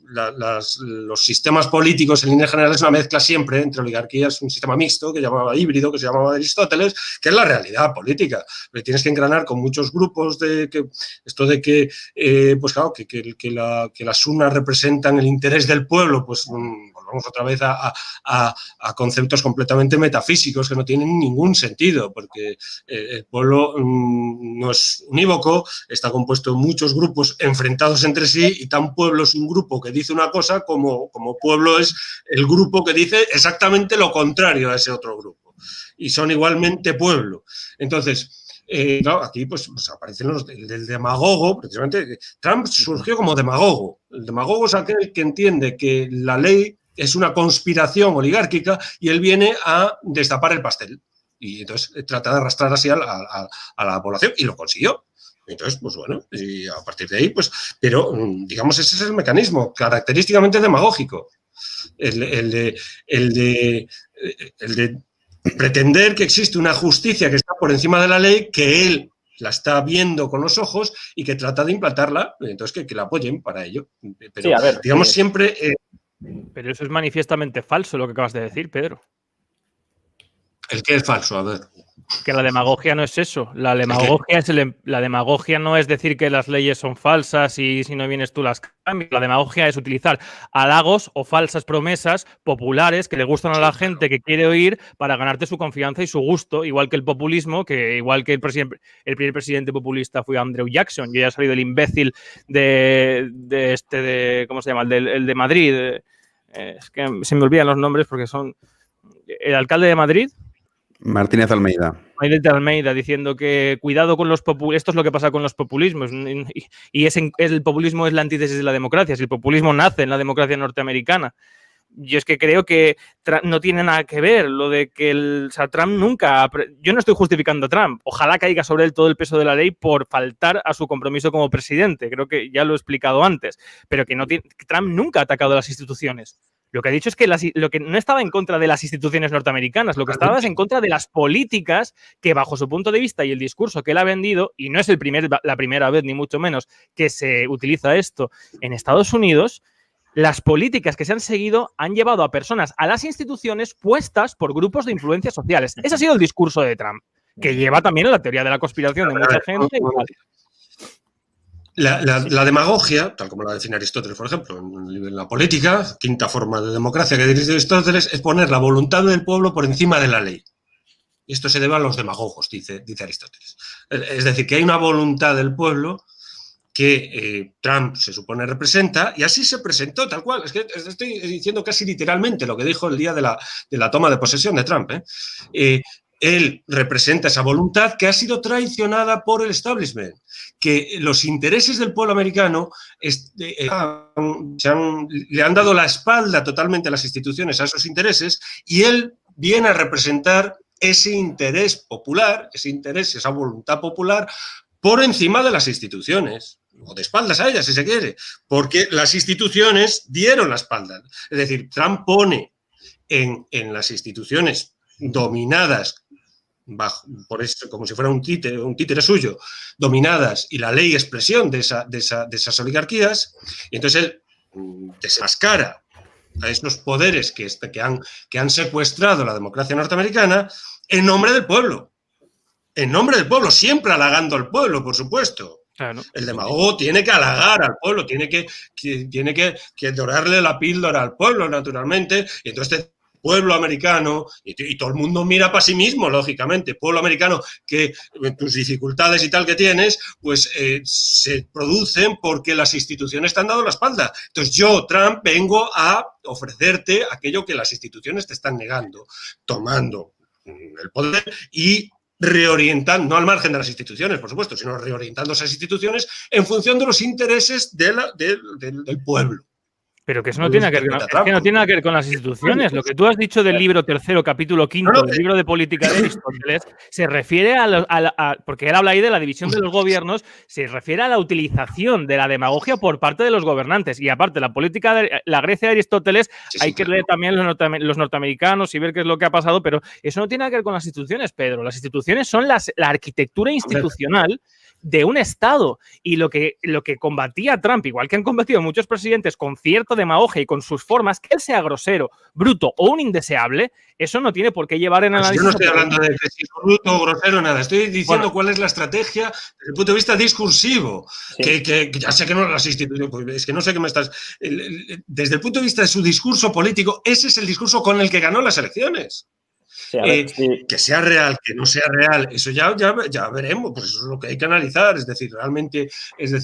S4: los sistemas políticos en líneas generales es una mezcla siempre entre oligarquías, un sistema mixto que llamaba híbrido, que se llamaba Aristóteles, que es la realidad política. Pero tienes que engranar con muchos grupos pues claro, que las urnas representan el interés del pueblo, pues volvamos otra vez a conceptos completamente metafísicos que no tienen ningún sentido, porque el pueblo no es unívoco, está compuesto de muchos grupos enfrentados entre sí, y tan pueblo es un grupo que dice una cosa como pueblo es el grupo que dice exactamente lo contrario a ese otro grupo. Y son igualmente pueblo. Entonces, claro, aquí pues aparecen el demagogo, precisamente. Trump surgió como demagogo. El demagogo es aquel que entiende que la ley es una conspiración oligárquica y él viene a destapar el pastel. Y entonces trata de arrastrar así a la población y lo consiguió. Entonces, pues bueno, y a partir de ahí, pues, pero digamos, ese es el mecanismo característicamente demagógico. El de pretender que existe una justicia que está por encima de la ley, que él la está viendo con los ojos y que trata de implantarla, entonces que la apoyen para ello. Pero,
S3: sí, a ver,
S4: digamos, siempre...
S5: Pero eso es manifiestamente falso lo que acabas de decir, Pedro.
S4: ¿El qué es falso? A ver.
S5: Que la demagogia no es eso. La demagogia no es decir que las leyes son falsas y si no vienes tú las cambias. La demagogia es utilizar halagos o falsas promesas populares que le gustan a la gente que quiere oír para ganarte su confianza y su gusto, igual que el populismo, que igual que el primer presidente populista fue Andrew Jackson. Yo ya he salido el imbécil ¿cómo se llama? El de Madrid. Es que se me olvidan los nombres porque son el alcalde de Madrid.
S2: Martínez Almeida.
S5: Almeida diciendo que cuidado con los populismos, esto es lo que pasa con los populismos y el populismo es la antítesis de la democracia, si el populismo nace en la democracia norteamericana. Yo es que creo que no tiene nada que ver lo de que Trump nunca... Yo no estoy justificando a Trump, ojalá caiga sobre él todo el peso de la ley por faltar a su compromiso como presidente, creo que ya lo he explicado antes, pero que Trump nunca ha atacado a las instituciones. Lo que ha dicho es que lo que no estaba en contra de las instituciones norteamericanas, lo que estaba es en contra de las políticas que, bajo su punto de vista y el discurso que él ha vendido, y no es la primera vez, ni mucho menos, que se utiliza esto en Estados Unidos, las políticas que se han seguido han llevado a personas a las instituciones puestas por grupos de influencias sociales. Ese ha sido el discurso de Trump, que lleva también a la teoría de la conspiración de mucha gente.
S4: La demagogia, tal como la define Aristóteles, por ejemplo, en la política, quinta forma de democracia que dice Aristóteles, es poner la voluntad del pueblo por encima de la ley. Y esto se debe a los demagogos, dice Aristóteles. Es decir, que hay una voluntad del pueblo que Trump se supone representa, y así se presentó, tal cual. Es que estoy diciendo casi literalmente lo que dijo el día de la toma de posesión de Trump. Él representa esa voluntad que ha sido traicionada por el establishment, que los intereses del pueblo americano le han dado la espalda totalmente a las instituciones, a esos intereses, y él viene a representar ese interés popular, esa voluntad popular, por encima de las instituciones, o de espaldas a ellas, si se quiere, porque las instituciones dieron la espalda. Es decir, Trump pone en las instituciones dominadas por eso, como si fuera un títere suyo, dominadas, y la ley expresión de esas oligarquías, y entonces él desenmascara a esos poderes que han secuestrado la democracia norteamericana en nombre del pueblo. En nombre del pueblo, siempre halagando al pueblo, por supuesto. Claro. El demagogo tiene que halagar al pueblo, tiene que dorarle la píldora al pueblo, naturalmente, y entonces pueblo americano, y todo el mundo mira para sí mismo, lógicamente, pueblo americano, que tus dificultades y tal que tienes, pues se producen porque las instituciones te han dado la espalda. Entonces yo, Trump, vengo a ofrecerte aquello que las instituciones te están negando, tomando el poder y reorientando, no al margen de las instituciones, por supuesto, sino reorientando esas instituciones en función de los intereses del pueblo.
S5: Pero que eso no tiene, no tiene nada que ver con las instituciones. Lo que tú has dicho del libro tercero, capítulo quinto, del libro de política de Aristóteles, se refiere porque él habla ahí de la división de los gobiernos, se refiere a la utilización de la demagogia por parte de los gobernantes. Y aparte, la política de la Grecia de Aristóteles, hay que leer también los norteamericanos y ver qué es lo que ha pasado, pero eso no tiene nada que ver con las instituciones, Pedro. Las instituciones son la arquitectura institucional de un Estado, y lo que combatía Trump, igual que han combatido muchos presidentes con cierta demagogia y con sus formas, que él sea grosero, bruto o un indeseable, eso no tiene por qué llevar en análisis.
S4: Yo no estoy hablando de que si es bruto o grosero, nada, estoy diciendo cuál es la estrategia desde el punto de vista discursivo, sí. que ya sé que no las instituciones, es que no sé qué me estás... Desde el punto de vista de su discurso político, ese es el discurso con el que ganó las elecciones.
S3: Sí, a ver, sí.
S4: Que sea real, que no sea real, eso ya veremos, pues eso es lo que hay que analizar. Es decir, realmente, en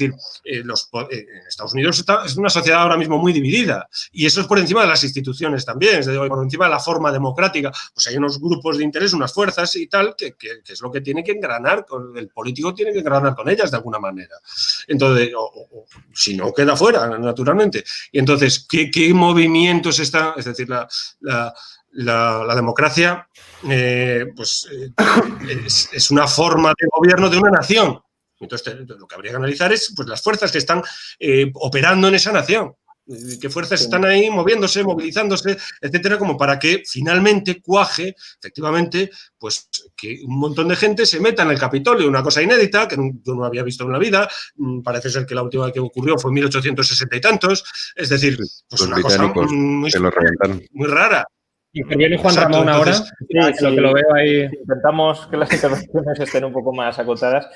S4: Estados Unidos es una sociedad ahora mismo muy dividida, y eso es por encima de las instituciones también, es decir, por encima de la forma democrática. Pues hay unos grupos de interés, unas fuerzas y tal, que es lo que tiene que engranar, el político tiene que engranar con ellas de alguna manera. Entonces, si no, queda fuera, naturalmente. Y entonces, ¿qué movimientos están? Es decir, la democracia es una forma de gobierno de una nación. Entonces, lo que habría que analizar es pues, las fuerzas que están operando en esa nación. ¿Qué fuerzas están ahí moviéndose, movilizándose, etcétera, como para que finalmente cuaje, efectivamente, pues que un montón de gente se meta en el Capitolio? Una cosa inédita que yo no había visto en la vida. Parece ser que la última vez que ocurrió fue en 1860 y tantos. Es decir, pues una cosa muy rara.
S1: Interviene Juan Ramón ahora,
S3: sí,
S1: lo que lo veo ahí.
S3: Intentamos que las intervenciones estén un poco más acotadas.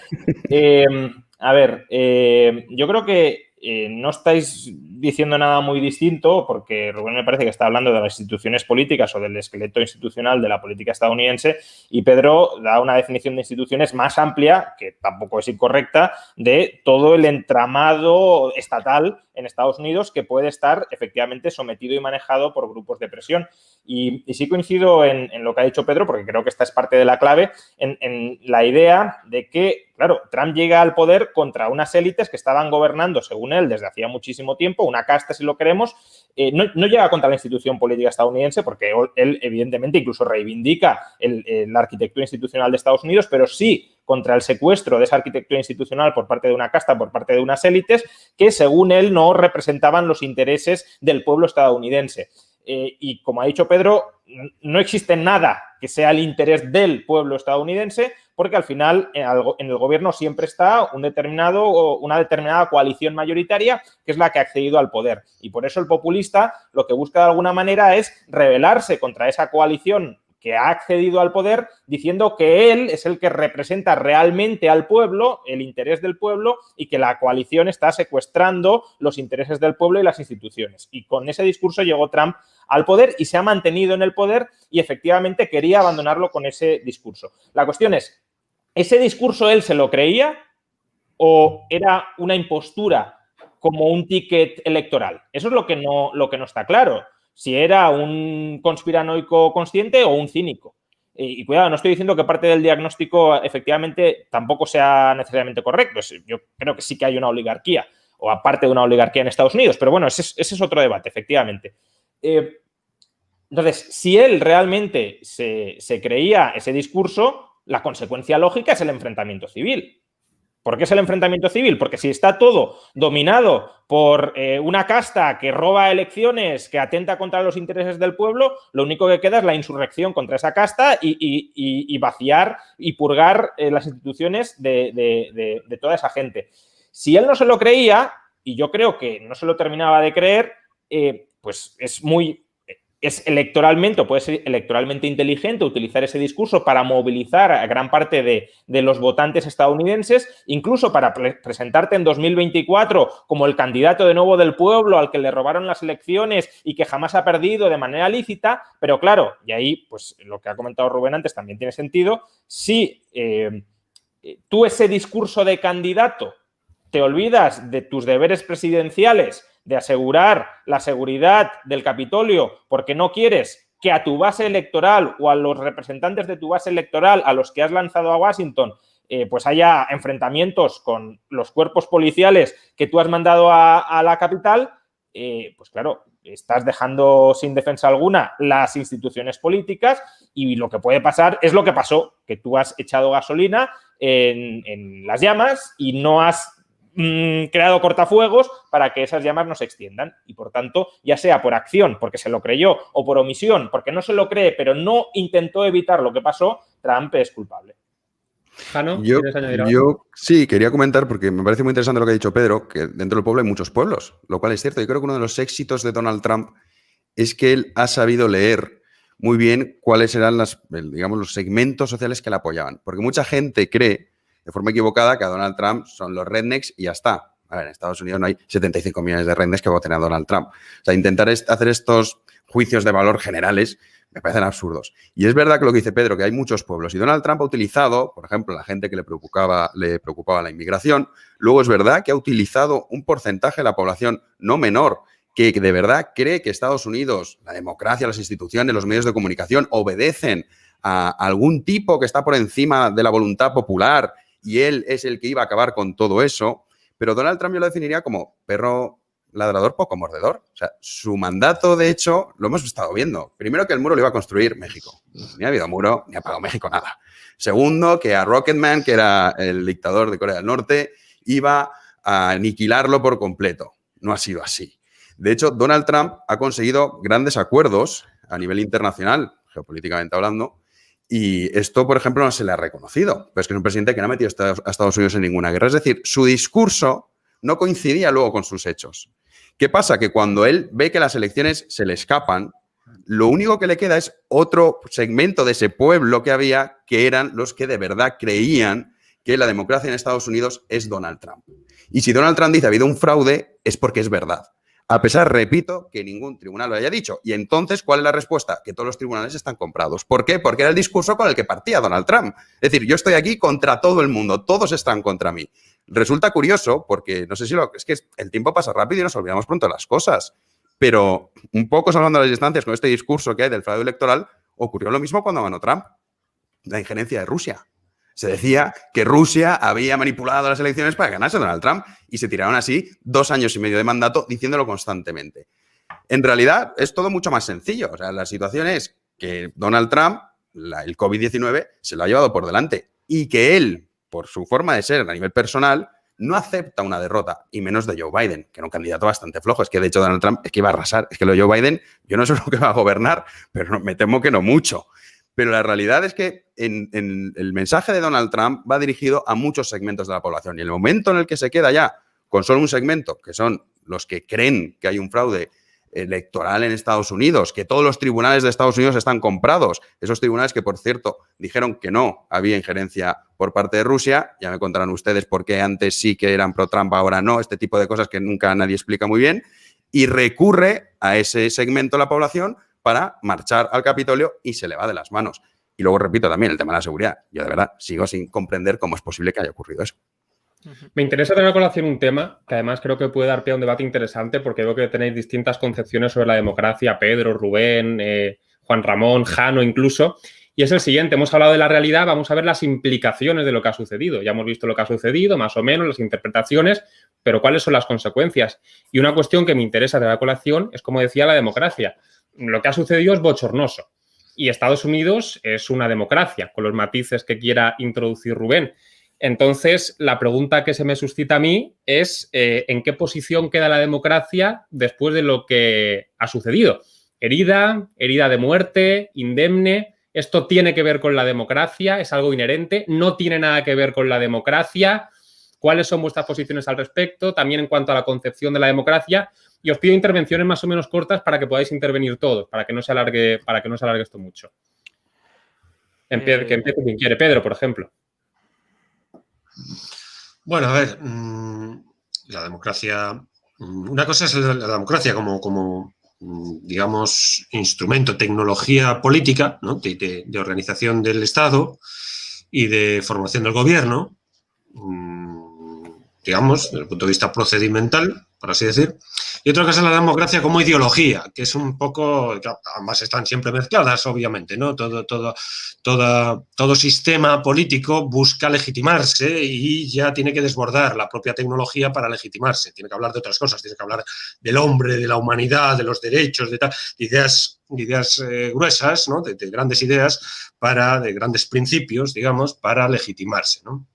S3: A ver, yo creo que no estáis diciendo nada muy distinto, porque Rubén me parece que está hablando de las instituciones políticas o del esqueleto institucional de la política estadounidense, y Pedro da una definición de instituciones más amplia, que tampoco es incorrecta, de todo el entramado estatal en Estados Unidos que puede estar efectivamente sometido y manejado por grupos de presión. Y sí coincido en lo que ha dicho Pedro, porque creo que esta es parte de la clave, en la idea de que, claro, Trump llega al poder contra unas élites que estaban gobernando, según él, desde hacía muchísimo tiempo, una casta, si lo queremos. No llega contra la institución política estadounidense, porque él, evidentemente, incluso reivindica la arquitectura institucional de Estados Unidos, pero sí contra el secuestro de esa arquitectura institucional por parte de una casta, por parte de unas élites que, según él, no representaban los intereses del pueblo estadounidense. Y como ha dicho Pedro, no existe nada que sea el interés del pueblo estadounidense, porque al final en el gobierno siempre está una determinada coalición mayoritaria, que es la que ha accedido al poder. Y por eso el populista lo que busca de alguna manera es rebelarse contra esa coalición que ha accedido al poder, diciendo que él es el que representa realmente al pueblo, el interés del pueblo, y que la coalición está secuestrando los intereses del pueblo y las instituciones. Y con ese discurso llegó Trump al poder y se ha mantenido en el poder, y efectivamente quería abandonarlo con ese discurso. La cuestión es, ¿ese discurso él se lo creía o era una impostura como un ticket electoral? Eso es lo que no está claro. Si era un conspiranoico consciente o un cínico. Y cuidado, no estoy diciendo que parte del diagnóstico efectivamente tampoco sea necesariamente correcto. Yo creo que sí que hay una oligarquía, o aparte de una oligarquía en Estados Unidos, pero bueno, ese es otro debate, efectivamente. Entonces, si él realmente se creía ese discurso, la consecuencia lógica es el enfrentamiento civil. ¿Por qué es el enfrentamiento civil? Porque si está todo dominado por una casta que roba elecciones, que atenta contra los intereses del pueblo, lo único que queda es la insurrección contra esa casta y vaciar y purgar las instituciones de toda esa gente. Si él no se lo creía, y yo creo que no se lo terminaba de creer, pues es electoralmente, o puede ser electoralmente inteligente utilizar ese discurso para movilizar a gran parte de los votantes estadounidenses, incluso para presentarte en 2024 como el candidato de nuevo del pueblo al que le robaron las elecciones y que jamás ha perdido de manera lícita. Pero claro, y ahí pues lo que ha comentado Rubén antes también tiene sentido, si tú ese discurso de candidato te olvidas de tus deberes presidenciales, de asegurar la seguridad del Capitolio, porque no quieres que a tu base electoral o a los representantes de tu base electoral a los que has lanzado a Washington pues haya enfrentamientos con los cuerpos policiales que tú has mandado a la capital, pues claro, estás dejando sin defensa alguna las instituciones políticas, y lo que puede pasar es lo que pasó, que tú has echado gasolina en las llamas y no has creado cortafuegos para que esas llamas no se extiendan. Y por tanto, ya sea por acción, porque se lo creyó, o por omisión, porque no se lo cree, pero no intentó evitar lo que pasó, Trump es culpable.
S1: Jano,
S2: yo
S1: ¿quieres añadir algo?
S2: yo sí quería comentar, porque me parece muy interesante lo que ha dicho Pedro, que dentro del pueblo hay muchos pueblos, lo cual es cierto. Yo creo que uno de los éxitos de Donald Trump es que él ha sabido leer muy bien cuáles eran los segmentos sociales que le apoyaban. Porque mucha gente cree, de forma equivocada, que a Donald Trump son los rednecks y ya está. A ver, en Estados Unidos no hay 75 millones de rendes que voten a Donald Trump. O sea, intentar hacer estos juicios de valor generales me parecen absurdos. Y es verdad que lo que dice Pedro, que hay muchos pueblos. Y Donald Trump ha utilizado, por ejemplo, la gente que le preocupaba la inmigración. Luego es verdad que ha utilizado un porcentaje de la población no menor que de verdad cree que Estados Unidos, la democracia, las instituciones, los medios de comunicación obedecen a algún tipo que está por encima de la voluntad popular y él es el que iba a acabar con todo eso. Pero Donald Trump yo lo definiría como perro ladrador, poco mordedor. O sea, su mandato, de hecho, lo hemos estado viendo. Primero, que el muro lo iba a construir México. Ni ha habido muro, ni ha pagado México nada. Segundo, que a Rocketman, que era el dictador de Corea del Norte, iba a aniquilarlo por completo. No ha sido así. De hecho, Donald Trump ha conseguido grandes acuerdos a nivel internacional, geopolíticamente hablando, y esto, por ejemplo, no se le ha reconocido. Pero es que es un presidente que no ha metido a Estados Unidos en ninguna guerra. Es decir, su discurso no coincidía luego con sus hechos. ¿Qué pasa? Que cuando él ve que las elecciones se le escapan, lo único que le queda es otro segmento de ese pueblo que había, que eran los que de verdad creían que la democracia en Estados Unidos es Donald Trump. Y si Donald Trump dice ha habido un fraude, es porque es verdad. A pesar, repito, que ningún tribunal lo haya dicho. Y entonces, ¿cuál es la respuesta? Que todos los tribunales están comprados. ¿Por qué? Porque era el discurso con el que partía Donald Trump. Es decir, yo estoy aquí contra todo el mundo, todos están contra mí. Resulta curioso, porque no sé si es que el tiempo pasa rápido y nos olvidamos pronto de las cosas. Pero un poco salvando las distancias con este discurso que hay del fraude electoral, ocurrió lo mismo cuando ganó Trump. La injerencia de Rusia. Se decía que Rusia había manipulado las elecciones para ganarse a Donald Trump y se tiraron así 2 años y medio de mandato diciéndolo constantemente. En realidad es todo mucho más sencillo. O sea, la situación es que Donald Trump, el COVID-19, se lo ha llevado por delante y que él, por su forma de ser a nivel personal, no acepta una derrota, y menos de Joe Biden, que era un candidato bastante flojo. Es que, de hecho, Donald Trump es que iba a arrasar. Es que lo de Joe Biden, yo no sé lo que va a gobernar, pero me temo que no mucho. Pero la realidad es que en el mensaje de Donald Trump va dirigido a muchos segmentos de la población. Y el momento en el que se queda ya con solo un segmento, que son los que creen que hay un fraude electoral en Estados Unidos, que todos los tribunales de Estados Unidos están comprados, esos tribunales que, por cierto, dijeron que no había injerencia por parte de Rusia, ya me contarán ustedes por qué antes sí que eran pro-Trump, ahora no, este tipo de cosas que nunca nadie explica muy bien, y recurre a ese segmento de la población para marchar al Capitolio y se le va de las manos. Y luego, repito, también el tema de la seguridad. Yo, de verdad, sigo sin comprender cómo es posible que haya ocurrido eso.
S1: Me interesa tener a colación un tema que además creo que puede dar pie a un debate interesante porque veo que tenéis distintas concepciones sobre la democracia, Pedro, Rubén, Juan Ramón, Jano incluso, y es el siguiente. Hemos hablado de la realidad, vamos a ver las implicaciones de lo que ha sucedido. Ya hemos visto lo que ha sucedido, más o menos, las interpretaciones, pero ¿cuáles son las consecuencias? Y una cuestión que me interesa tener a colación es, como decía, la democracia. Lo que ha sucedido es bochornoso y Estados Unidos es una democracia, con los matices que quiera introducir Rubén. Entonces, la pregunta que se me suscita a mí es ¿en qué posición queda la democracia después de lo que ha sucedido? ¿Herida? ¿Herida de muerte? ¿Indemne? ¿Esto tiene que ver con la democracia? ¿Es algo inherente? ¿No tiene nada que ver con la democracia? ¿Cuáles son vuestras posiciones al respecto? También en cuanto a la concepción de la democracia. Y os pido intervenciones más o menos cortas para que podáis intervenir todos, para que no se alargue esto mucho. Que empiece quien quiere. Pedro, por ejemplo.
S4: Bueno, a ver, la democracia, una cosa es la democracia como digamos, instrumento, tecnología política, ¿no? de organización del Estado y de formación del gobierno, digamos, desde el punto de vista procedimental, por así decir. Y otra cosa es la democracia como ideología, que es un poco, ambas están siempre mezcladas, obviamente, ¿no? Todo sistema político busca legitimarse y ya tiene que desbordar la propia tecnología para legitimarse. Tiene que hablar de otras cosas, tiene que hablar del hombre, de la humanidad, de los derechos, de ideas gruesas, ¿no? De grandes ideas, de grandes principios, digamos, para legitimarse, ¿no?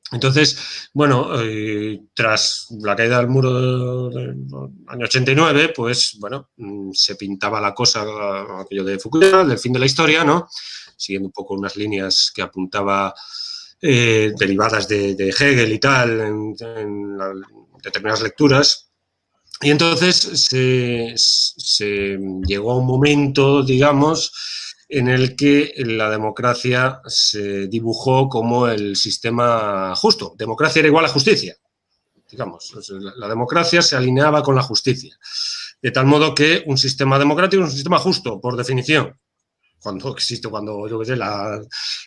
S4: Entonces, bueno, tras la caída del muro del año 89, pues, bueno, se pintaba la cosa, aquello de Fukuyama, del fin de la historia, ¿no? Siguiendo un poco unas líneas que apuntaba derivadas de Hegel y tal, en determinadas lecturas. Y entonces se llegó a un momento, digamos, en el que la democracia se dibujó como el sistema justo. Democracia era igual a justicia. digamos. La democracia se alineaba con la justicia. De tal modo que un sistema democrático es un sistema justo, por definición. Cuando yo qué sé, la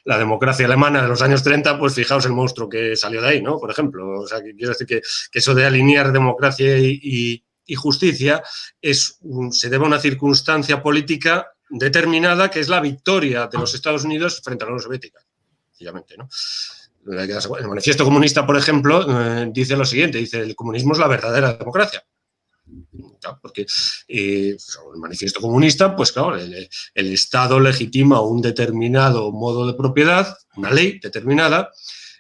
S4: democracia alemana de los años 30, pues fijaos el monstruo que salió de ahí, ¿no? Por ejemplo, o sea, que quiero decir que eso de alinear democracia y justicia se debe a una circunstancia política determinada, que es la victoria de los Estados Unidos frente a la Unión Soviética, sencillamente, ¿no? El Manifiesto Comunista, por ejemplo, dice lo siguiente, dice: el comunismo es la verdadera democracia. Porque el Manifiesto Comunista, pues claro, el Estado legitima un determinado modo de propiedad, una ley determinada,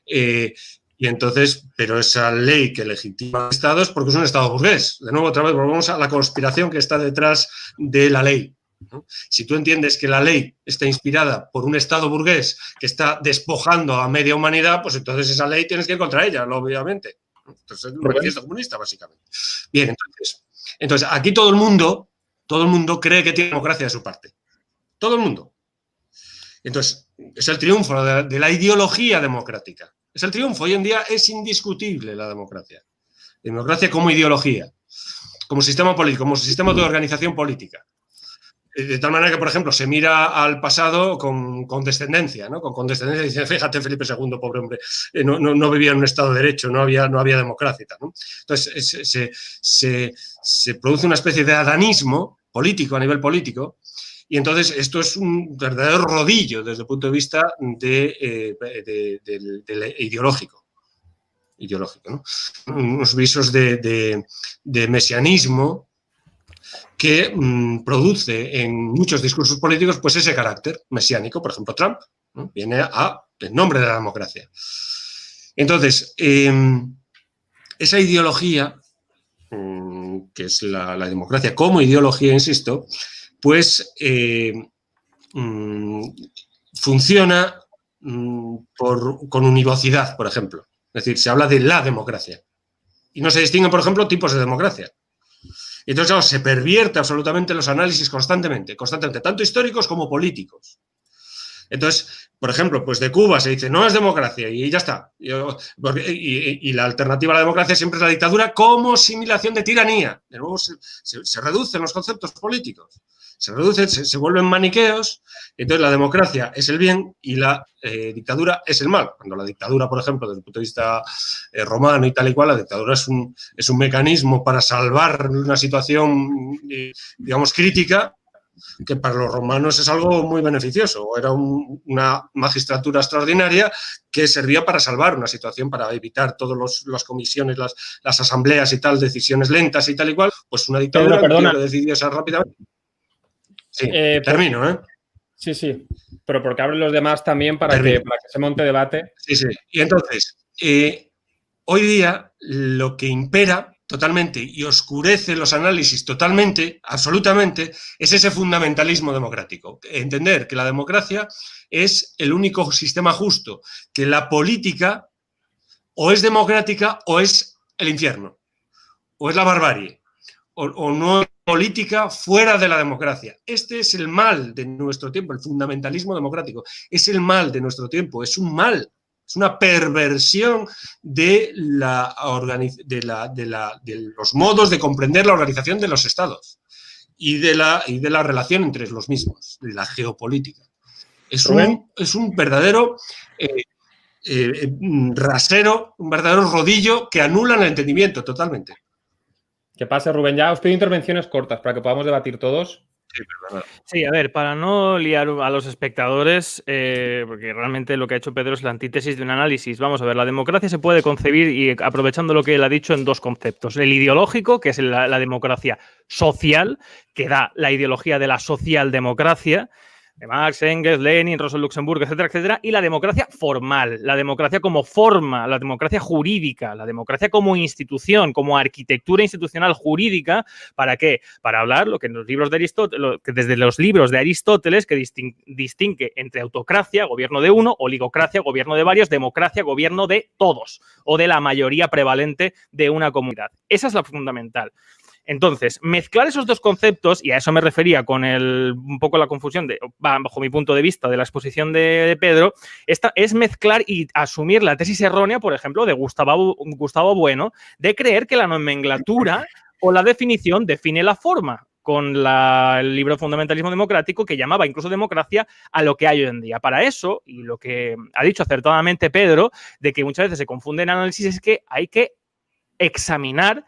S4: y entonces, pero esa ley que legitima el Estado es porque es un Estado burgués. De nuevo, otra vez, volvemos a la conspiración que está detrás de la ley, ¿no? Si tú entiendes que la ley está inspirada por un Estado burgués que está despojando a media humanidad, pues entonces esa ley tienes que ir contra ella, obviamente. Entonces, es el Manifiesto Comunista, básicamente. Bien, entonces, aquí todo el mundo cree que tiene democracia de su parte. Todo el mundo. Entonces, es el triunfo de la ideología democrática. Es el triunfo. Hoy en día es indiscutible la democracia. La democracia como ideología, como sistema político, como sistema de organización política. De tal manera que, por ejemplo, se mira al pasado con condescendencia, ¿no? Con condescendencia, dice: fíjate, Felipe II, pobre hombre, no vivía en un Estado de derecho, no había democracia, ¿no? Entonces, se produce una especie de adanismo político, a nivel político, y entonces esto es un verdadero rodillo desde el punto de vista del ideológico, ¿no? Unos visos de mesianismo que produce en muchos discursos políticos pues ese carácter mesiánico. Por ejemplo, Trump, ¿no? Viene en nombre de la democracia. Entonces, esa ideología, que es la democracia como ideología, insisto, pues funciona con univocidad, por ejemplo. Es decir, se habla de la democracia. Y no se distinguen, por ejemplo, tipos de democracia. Y entonces, claro, se pervierte absolutamente los análisis constantemente, tanto históricos como políticos. Entonces, por ejemplo, pues de Cuba se dice: no es democracia, y ya está. Y la alternativa a la democracia siempre es la dictadura como simulación de tiranía. De nuevo, se reducen los conceptos políticos. Se reducen, se vuelven maniqueos. Entonces, la democracia es el bien y la dictadura es el mal. Cuando la dictadura, por ejemplo, desde el punto de vista romano y tal y cual, la dictadura es un mecanismo para salvar una situación, digamos, crítica, que para los romanos es algo muy beneficioso. Era una magistratura extraordinaria que servía para salvar una situación, para evitar todas las comisiones, las asambleas y tal, decisiones lentas y tal y cual. Pues una dictadura que decidió ser rápidamente. Sí, termino, ¿eh?
S1: Sí, pero porque abren los demás también para que se monte debate.
S4: Sí. Y entonces, hoy día lo que impera totalmente y oscurece los análisis totalmente, absolutamente, es ese fundamentalismo democrático. Entender que la democracia es el único sistema justo, que la política o es democrática o es el infierno, o es la barbarie, o no es política fuera de la democracia. Este es el mal de nuestro tiempo, el fundamentalismo democrático. Es el mal de nuestro tiempo, es un mal. Es una perversión de los modos de comprender la organización de los estados y de la relación entre los mismos, de la geopolítica. Es un verdadero rasero, un verdadero rodillo que anula el entendimiento totalmente.
S1: Que pase, Rubén. Ya os pido intervenciones cortas para que podamos debatir todos.
S5: Sí, a ver, para no liar a los espectadores, porque realmente lo que ha hecho Pedro es la antítesis de un análisis. Vamos a ver, la democracia se puede concebir, y aprovechando lo que él ha dicho, en dos conceptos. El ideológico, que es la democracia social, que da la ideología de la socialdemocracia, de Marx, Engels, Lenin, Rosa Luxemburgo, etcétera, etcétera, y la democracia formal, la democracia como forma, la democracia jurídica, la democracia como institución, como arquitectura institucional jurídica. ¿Para qué? Para hablar lo que en los libros de Aristóteles, desde los libros de Aristóteles, que distingue entre autocracia, gobierno de uno, oligocracia, gobierno de varios, democracia, gobierno de todos, o de la mayoría prevalente de una comunidad. Esa es la fundamental. Entonces, mezclar esos dos conceptos, y a eso me refería con un poco la confusión, bajo mi punto de vista, de la exposición de Pedro, es mezclar y asumir la tesis errónea, por ejemplo, de Gustavo Bueno, de creer que la nomenclatura o la definición define la forma, con el libro Fundamentalismo Democrático, que llamaba incluso democracia a lo que hay hoy en día. Para eso, y lo que ha dicho acertadamente Pedro, de que muchas veces se confunde en análisis, es que hay que examinar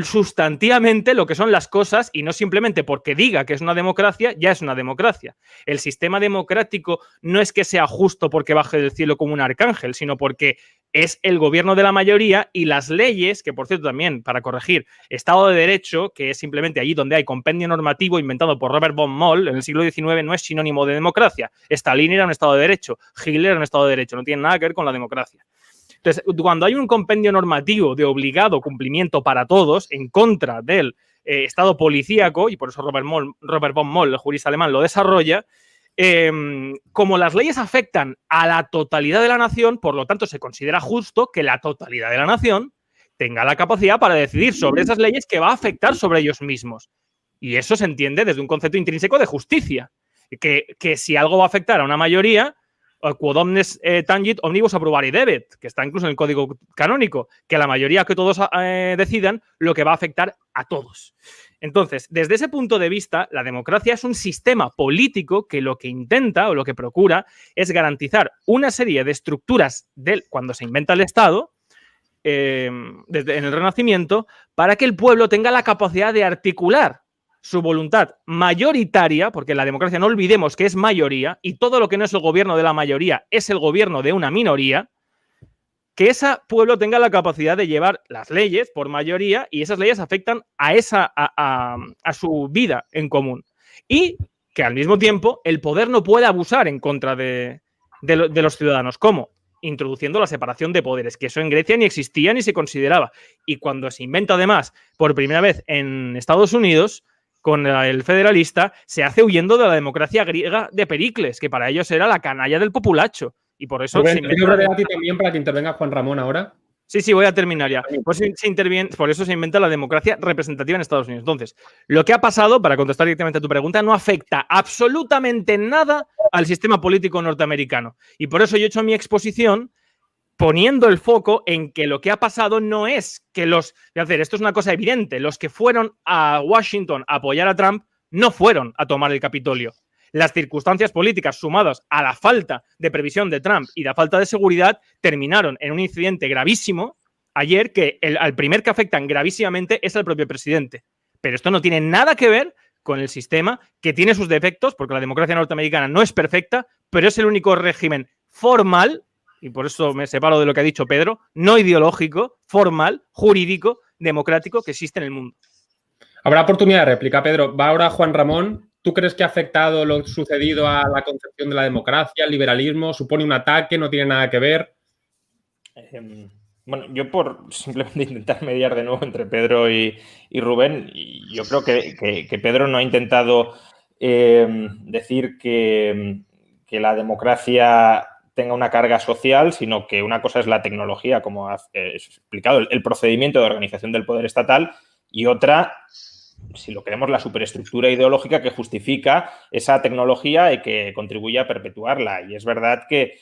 S5: sustantivamente lo que son las cosas y no simplemente porque diga que es una democracia, ya es una democracia. El sistema democrático no es que sea justo porque baje del cielo como un arcángel, sino porque es el gobierno de la mayoría y las leyes, que por cierto también, para corregir, Estado de Derecho, que es simplemente allí donde hay compendio normativo inventado por Robert von Moll en el siglo XIX, no es sinónimo de democracia. Stalin era un Estado de Derecho, Hitler era un Estado de Derecho, no tiene nada que ver con la democracia. Entonces, cuando hay un compendio normativo de obligado cumplimiento para todos en contra del Estado policíaco, y por eso Robert von Moll, el jurista alemán, lo desarrolla, como las leyes afectan a la totalidad de la nación, por lo tanto se considera justo que la totalidad de la nación tenga la capacidad para decidir sobre esas leyes que va a afectar sobre ellos mismos. Y eso se entiende desde un concepto intrínseco de justicia, que si algo va a afectar a una mayoría, quod omnes tangit omnibus approbari debet, que está incluso en el código canónico, que la mayoría que todos decidan lo que va a afectar a todos. Entonces, desde ese punto de vista, la democracia es un sistema político que lo que intenta o lo que procura es garantizar una serie de estructuras cuando se inventa el Estado, en el Renacimiento, para que el pueblo tenga la capacidad de articular su voluntad mayoritaria, porque la democracia no olvidemos que es mayoría y todo lo que no es el gobierno de la mayoría es el gobierno de una minoría, que ese pueblo tenga la capacidad de llevar las leyes por mayoría y esas leyes afectan a su vida en común. Y que al mismo tiempo el poder no puede abusar en contra de los ciudadanos. ¿Cómo? Introduciendo la separación de poderes, que eso en Grecia ni existía ni se consideraba. Y cuando se inventa además por primera vez en Estados Unidos, con el federalista, se hace huyendo de la democracia griega de Pericles, que para ellos era la canalla del populacho. Y por eso
S1: Rubén, ¿te libro de ti también para que intervenga Juan Ramón ahora?
S5: Sí, voy a terminar ya. Por eso se inventa la democracia representativa en Estados Unidos. Entonces, lo que ha pasado, para contestar directamente a tu pregunta, no afecta absolutamente nada al sistema político norteamericano. Y por eso yo he hecho mi exposición poniendo el foco en que lo que ha pasado no es que esto es una cosa evidente, los que fueron a Washington a apoyar a Trump no fueron a tomar el Capitolio. Las circunstancias políticas sumadas a la falta de previsión de Trump y la falta de seguridad terminaron en un incidente gravísimo ayer que al primer que afectan gravísimamente es al propio presidente. Pero esto no tiene nada que ver con el sistema, que tiene sus defectos, porque la democracia norteamericana no es perfecta, pero es el único régimen formal, y por eso me separo de lo que ha dicho Pedro, no ideológico, formal, jurídico, democrático que existe en el mundo.
S1: Habrá oportunidad de réplica, Pedro. Va ahora Juan Ramón. ¿Tú crees que ha afectado lo sucedido a la concepción de la democracia, al liberalismo? ¿Supone un ataque? ¿No tiene nada que ver?
S3: Bueno, yo por simplemente intentar mediar de nuevo entre Pedro y Rubén, yo creo que Pedro no ha intentado decir que la democracia tenga una carga social, sino que una cosa es la tecnología, como has explicado, el procedimiento de organización del poder estatal, y otra, si lo queremos, la superestructura ideológica que justifica esa tecnología y que contribuye a perpetuarla. Y es verdad que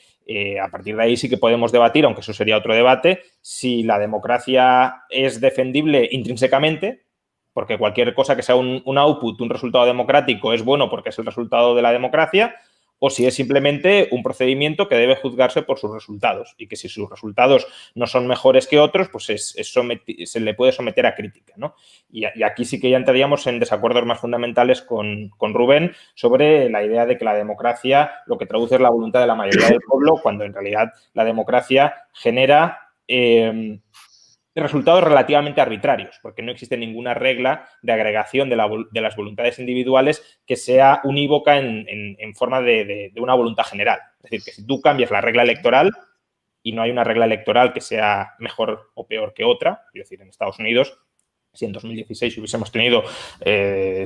S3: a partir de ahí sí que podemos debatir, aunque eso sería otro debate, si la democracia es defendible intrínsecamente, porque cualquier cosa que sea un output, un resultado democrático, es bueno porque es el resultado de la democracia, o si es simplemente un procedimiento que debe juzgarse por sus resultados y que si sus resultados no son mejores que otros, pues se le puede someter a crítica, ¿no? Y aquí sí que ya entraríamos en desacuerdos más fundamentales con Rubén sobre la idea de que la democracia lo que traduce es la voluntad de la mayoría del pueblo, cuando en realidad la democracia genera resultados relativamente arbitrarios, porque no existe ninguna regla de agregación de las voluntades individuales que sea unívoca en forma de una voluntad general. Es decir, que si tú cambias la regla electoral y no hay una regla electoral que sea mejor o peor que otra, es decir, en Estados Unidos, si en 2016 hubiésemos tenido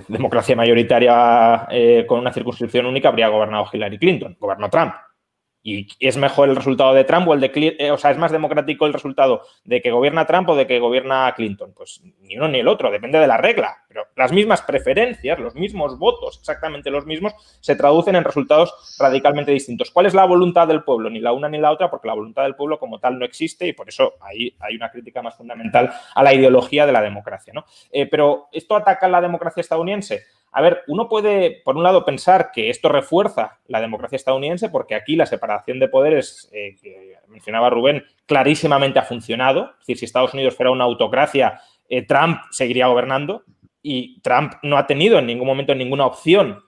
S3: democracia mayoritaria con una circunscripción única, habría gobernado Hillary Clinton, gobernó Trump. ¿Y es mejor el resultado de Trump o el de Clinton? O sea, ¿es más democrático el resultado de que gobierna Trump o de que gobierna Clinton? Pues ni uno ni el otro, depende de la regla. Pero las mismas preferencias, los mismos votos, exactamente los mismos, se traducen en resultados radicalmente distintos. ¿Cuál es la voluntad del pueblo? Ni la una ni la otra, porque la voluntad del pueblo como tal no existe y por eso ahí hay una crítica más fundamental a la ideología de la democracia, ¿no? Pero ¿esto ataca a la democracia estadounidense? A ver, uno puede, por un lado, pensar que esto refuerza la democracia estadounidense porque aquí la separación de poderes que mencionaba Rubén clarísimamente ha funcionado. Es decir, si Estados Unidos fuera una autocracia, Trump seguiría gobernando y Trump no ha tenido en ningún momento ninguna opción,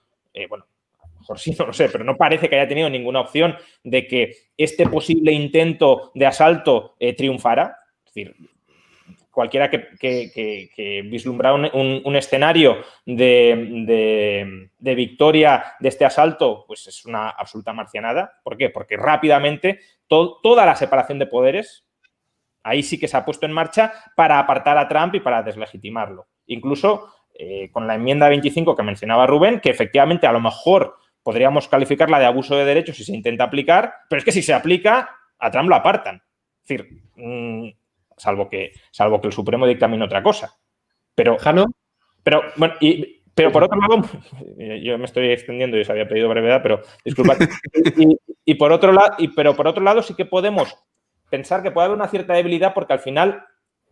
S3: bueno, a lo mejor sí, no lo sé, pero no parece que haya tenido ninguna opción de que este posible intento de asalto triunfara. Es decir, cualquiera que vislumbrara un escenario de victoria de este asalto, pues es una absoluta marcianada. ¿Por qué? Porque rápidamente toda la separación de poderes, ahí sí que se ha puesto en marcha para apartar a Trump y para deslegitimarlo. Incluso con la enmienda 25 que mencionaba Rubén, que efectivamente a lo mejor podríamos calificarla de abuso de derechos si se intenta aplicar, pero es que si se aplica, a Trump lo apartan. Es decir, salvo que el Supremo dictamine otra cosa. Pero,
S1: Jano.
S3: Pero, bueno, pero por otro lado, yo me estoy extendiendo y os había pedido brevedad, pero disculpad. Pero por otro lado sí que podemos pensar que puede haber una cierta debilidad porque al final,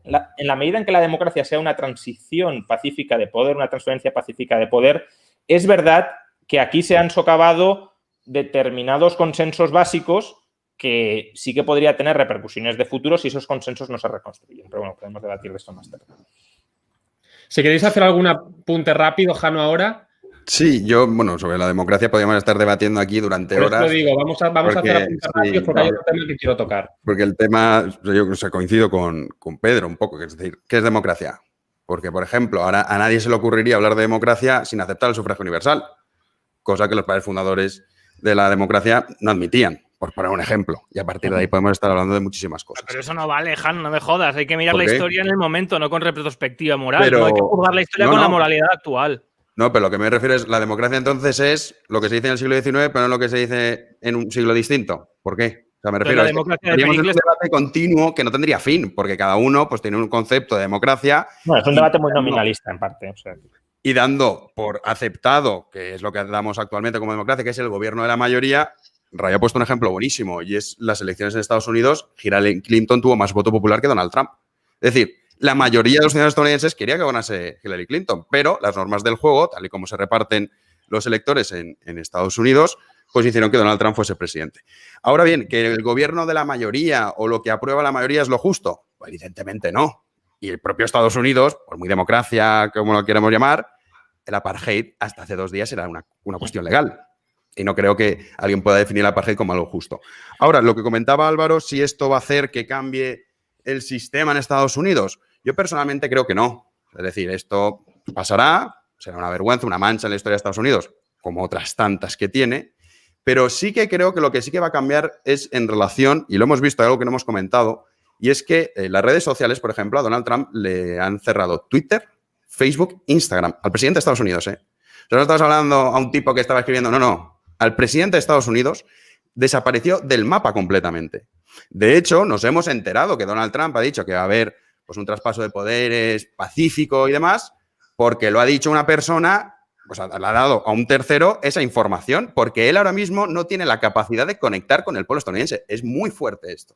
S3: en la medida en que la democracia sea una transición pacífica de poder, una transferencia pacífica de poder, es verdad que aquí se han socavado determinados consensos básicos que sí que podría tener repercusiones de futuro si esos consensos no se reconstruyen. Pero bueno, podemos debatir de esto más tarde.
S1: Si queréis hacer algún apunte rápido, Jano, ahora.
S2: Sí, bueno, sobre la democracia podríamos estar debatiendo aquí durante
S1: Por
S2: horas.
S1: Eso digo, vamos a hacer apuntes rápidos porque hay otro tema que quiero tocar.
S2: Porque el tema, yo coincido con Pedro un poco, que es decir, ¿qué es democracia? Porque, por ejemplo, ahora a nadie se le ocurriría hablar de democracia sin aceptar el sufragio universal, cosa que los padres fundadores de la democracia no admitían, por poner un ejemplo. Y a partir de ahí podemos estar hablando de muchísimas cosas.
S5: Pero eso no vale, Jano, no me jodas. Hay que mirar la historia en el momento, no con retrospectiva moral. No hay que juzgar la historia con la moralidad actual.
S2: No, pero lo que me refiero es, la democracia entonces es lo que se dice en el siglo XIX, pero no lo que se dice en un siglo distinto. ¿Por qué? O sea, me refiero a un debate continuo que no tendría fin, porque cada uno pues tiene un concepto de democracia.
S3: Bueno, es un debate muy nominalista en parte. O sea.
S2: Y dando por aceptado, que es lo que damos actualmente como democracia, que es el gobierno de la mayoría, Ray ha puesto un ejemplo buenísimo, y es las elecciones en Estados Unidos, Hillary Clinton tuvo más voto popular que Donald Trump. Es decir, la mayoría de los ciudadanos estadounidenses quería que ganase Hillary Clinton, pero las normas del juego, tal y como se reparten los electores en Estados Unidos, pues hicieron que Donald Trump fuese presidente. Ahora bien, ¿que el gobierno de la mayoría o lo que aprueba la mayoría es lo justo? Pues evidentemente no. Y el propio Estados Unidos, por muy democracia, como lo queramos llamar, el apartheid hasta hace 2 días era una cuestión legal. Y no creo que alguien pueda definir el apartheid como algo justo. Ahora, lo que comentaba Álvaro, si esto va a hacer que cambie el sistema en Estados Unidos, yo personalmente creo que no. Es decir, esto pasará, será una vergüenza, una mancha en la historia de Estados Unidos, como otras tantas que tiene, pero sí que creo que lo que sí que va a cambiar es en relación, y lo hemos visto, algo que no hemos comentado, y es que las redes sociales, por ejemplo, a Donald Trump le han cerrado Twitter, Facebook, Instagram, al presidente de Estados Unidos, ¿eh? O sea, no estamos hablando a un tipo que estaba escribiendo, no, al presidente de Estados Unidos desapareció del mapa completamente. De hecho, nos hemos enterado que Donald Trump ha dicho que va a haber pues, un traspaso de poderes pacífico y demás, porque lo ha dicho una persona, pues le ha dado a un tercero esa información, porque él ahora mismo no tiene la capacidad de conectar con el pueblo estadounidense. Es muy fuerte esto.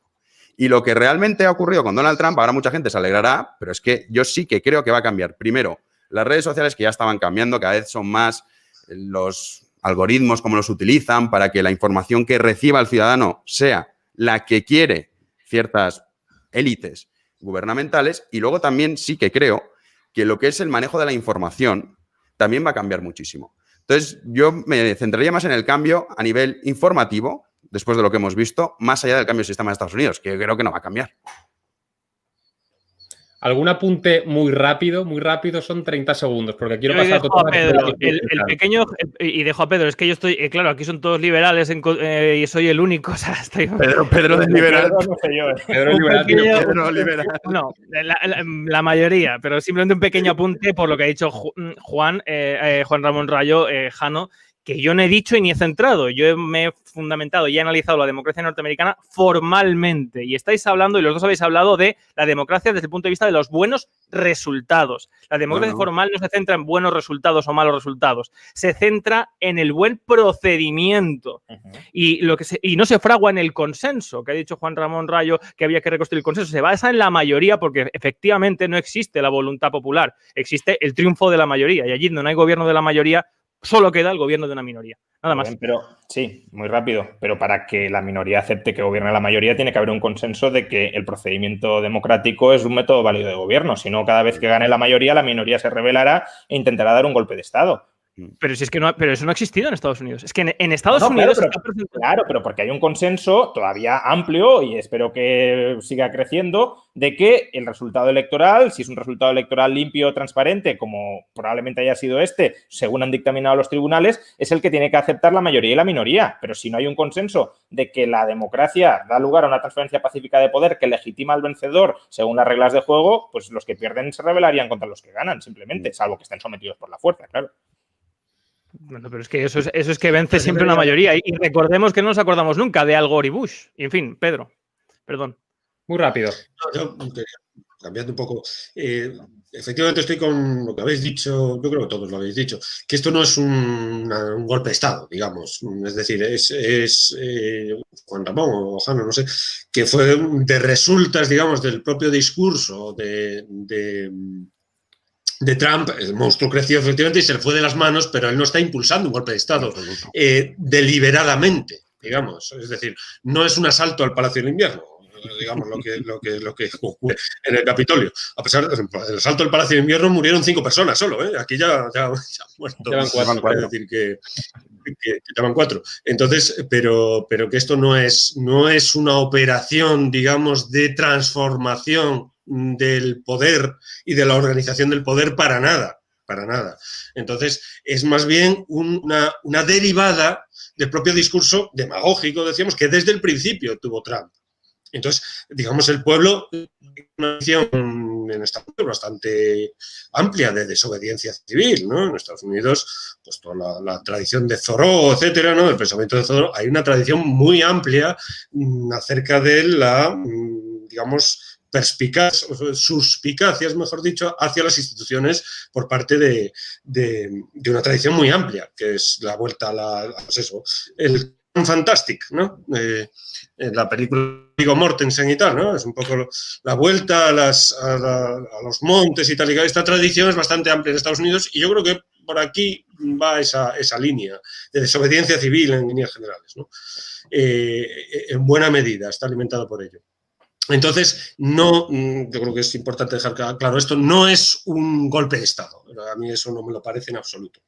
S2: Y lo que realmente ha ocurrido con Donald Trump, ahora mucha gente se alegrará, pero es que yo sí que creo que va a cambiar. Primero, las redes sociales que ya estaban cambiando, cada vez son más los algoritmos, cómo los utilizan para que la información que reciba el ciudadano sea la que quiere ciertas élites gubernamentales. Y luego también sí que creo que lo que es el manejo de la información también va a cambiar muchísimo. Entonces, yo me centraría más en el cambio a nivel informativo, después de lo que hemos visto, más allá del cambio del sistema de Estados Unidos, que yo creo que no va a cambiar.
S1: ¿Algún apunte muy rápido, son 30 segundos? Porque quiero pasar
S5: a Pedro. El pequeño, y dejo a Pedro, es que yo estoy, claro, aquí son todos liberales y soy el único. O sea, estoy...
S2: Pedro de liberal.
S1: Pedro
S2: liberal.
S5: No, la mayoría, pero simplemente un pequeño apunte por lo que ha dicho Juan Ramón Rayo, Jano, que yo no he dicho y ni he centrado. Yo me he fundamentado y he analizado la democracia norteamericana formalmente. Y estáis hablando, y los dos habéis hablado, de la democracia desde el punto de vista de los buenos resultados. La democracia formal no se centra en buenos resultados o malos resultados. Se centra en el buen procedimiento. Y no se fragua en el consenso, que ha dicho Juan Ramón Rayo, que había que reconstruir el consenso. Se basa en la mayoría porque efectivamente no existe la voluntad popular. Existe el triunfo de la mayoría. Y allí donde no hay gobierno de la mayoría, solo queda el gobierno de una minoría. Nada más.
S3: Bien, pero sí, muy rápido. Pero para que la minoría acepte que gobierne la mayoría, tiene que haber un consenso de que el procedimiento democrático es un método válido de gobierno. Si no, cada vez que gane la minoría se rebelará e intentará dar un golpe de Estado.
S5: Pero si es que no, pero eso no ha existido en Estados Unidos. Es que en Estados Unidos
S3: claro, pero porque hay un consenso todavía amplio y espero que siga creciendo de que el resultado electoral, si es un resultado electoral limpio, transparente, como probablemente haya sido según han dictaminado los tribunales, es el que tiene que aceptar la mayoría y la minoría. Pero si no hay un consenso de que la democracia da lugar a una transferencia pacífica de poder que legitima al vencedor según las reglas de juego, pues los que pierden se rebelarían contra los que ganan, simplemente, salvo que estén sometidos por la fuerza, claro.
S5: Bueno, pero es que eso es que vence siempre una mayoría. Y recordemos que no nos acordamos nunca de Al Gore y Bush. Y en fin, Pedro, perdón.
S1: Muy rápido.
S4: Yo, cambiando un poco, efectivamente estoy con lo que habéis dicho, yo creo que todos lo habéis dicho, que esto no es un golpe de Estado, digamos. Es decir, es Juan Ramón o Jano, no sé, que fue de resultas, digamos, del propio discurso de Trump. El monstruo creció efectivamente y se le fue de las manos, pero él no está impulsando un golpe de Estado deliberadamente, digamos. Es decir, no es un asalto al Palacio del Invierno, digamos, lo que ocurre en el Capitolio. A pesar del asalto al Palacio del Invierno murieron 5 personas solo, ¿eh? Aquí ya han muerto.
S1: Llevan 4.
S4: Es decir, que llaman 4. Entonces, pero que esto no es una operación, digamos, de transformación del poder y de la organización del poder para nada. Entonces, es más bien una derivada del propio discurso demagógico, decíamos, que desde el principio tuvo Trump. Entonces, digamos, el pueblo tiene una visión en Estados Unidos bastante amplia de desobediencia civil, ¿no? En Estados Unidos, pues toda la tradición de Thoreau, etcétera, ¿no? El pensamiento de Thoreau, hay una tradición muy amplia acerca de la, digamos, suspicacias, mejor dicho, hacia las instituciones por parte de una tradición muy amplia, que es la vuelta el Fantastic, ¿no? La película Viggo Mortensen y tal, ¿no? Es un poco la vuelta a los montes y tal. Y esta tradición es bastante amplia en Estados Unidos y yo creo que por aquí va esa línea de desobediencia civil en líneas generales, ¿no? En buena medida está alimentado por ello. Entonces, yo creo que es importante dejar claro, esto no es un golpe de Estado. A mí eso no me lo parece en absoluto.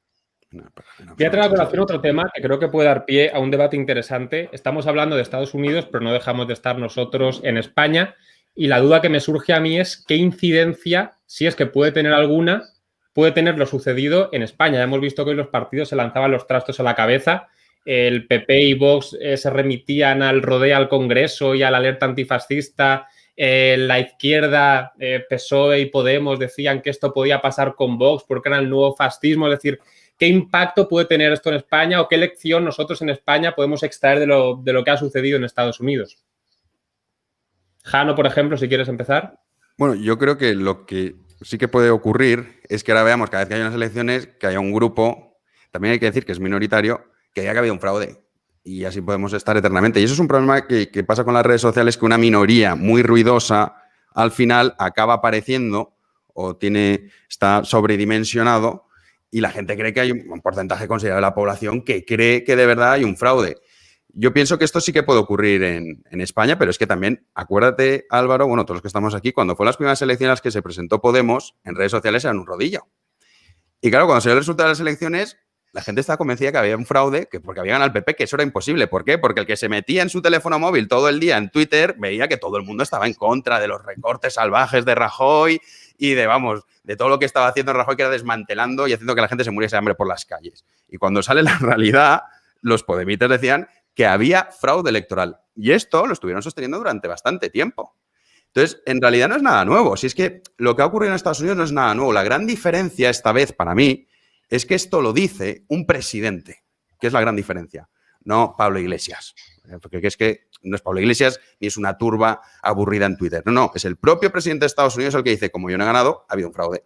S1: Voy a traer a colación otro tema que creo que puede dar pie a un debate interesante. Estamos hablando de Estados Unidos, pero no dejamos de estar nosotros en España. Y la duda que me surge a mí es qué incidencia, si es que puede tener alguna, puede tener lo sucedido en España. Ya hemos visto que hoy los partidos se lanzaban los trastos a la cabeza. El PP y Vox se remitían al rodeo al Congreso y a la alerta antifascista. La izquierda, PSOE y Podemos decían que esto podía pasar con Vox porque era el nuevo fascismo. Es decir, ¿qué impacto puede tener esto en España o qué lección nosotros en España podemos extraer de lo que ha sucedido en Estados Unidos? Jano, por ejemplo, si quieres empezar.
S2: Bueno, yo creo que lo que sí que puede ocurrir es que ahora veamos cada vez que hay unas elecciones que haya un grupo, también hay que decir que es minoritario, que haya habido un fraude. Y así podemos estar eternamente. Y eso es un problema que pasa con las redes sociales, que una minoría muy ruidosa al final acaba apareciendo o está sobredimensionado y la gente cree que hay un porcentaje considerable de la población que cree que de verdad hay un fraude. Yo pienso que esto sí que puede ocurrir en España, pero es que también, acuérdate, Álvaro, bueno, todos los que estamos aquí, cuando fueron las primeras elecciones en las que se presentó Podemos, en redes sociales eran un rodillo. Y claro, cuando se dio el resultado de las elecciones, la gente estaba convencida que había un fraude, que porque había ganado el PP, que eso era imposible. ¿Por qué? Porque el que se metía en su teléfono móvil todo el día en Twitter veía que todo el mundo estaba en contra de los recortes salvajes de Rajoy y de todo lo que estaba haciendo Rajoy, que era desmantelando y haciendo que la gente se muriese de hambre por las calles. Y cuando sale la realidad, los podemitas decían que había fraude electoral. Y esto lo estuvieron sosteniendo durante bastante tiempo. Entonces, en realidad no es nada nuevo. Si es que lo que ha ocurrido en Estados Unidos no es nada nuevo. La gran diferencia esta vez para mí es que esto lo dice un presidente. que es la gran diferencia. No Pablo Iglesias. Porque es que no es Pablo Iglesias ni es una turba aburrida en Twitter. No, es el propio presidente de Estados Unidos el que dice, como yo no he ganado, ha habido un fraude.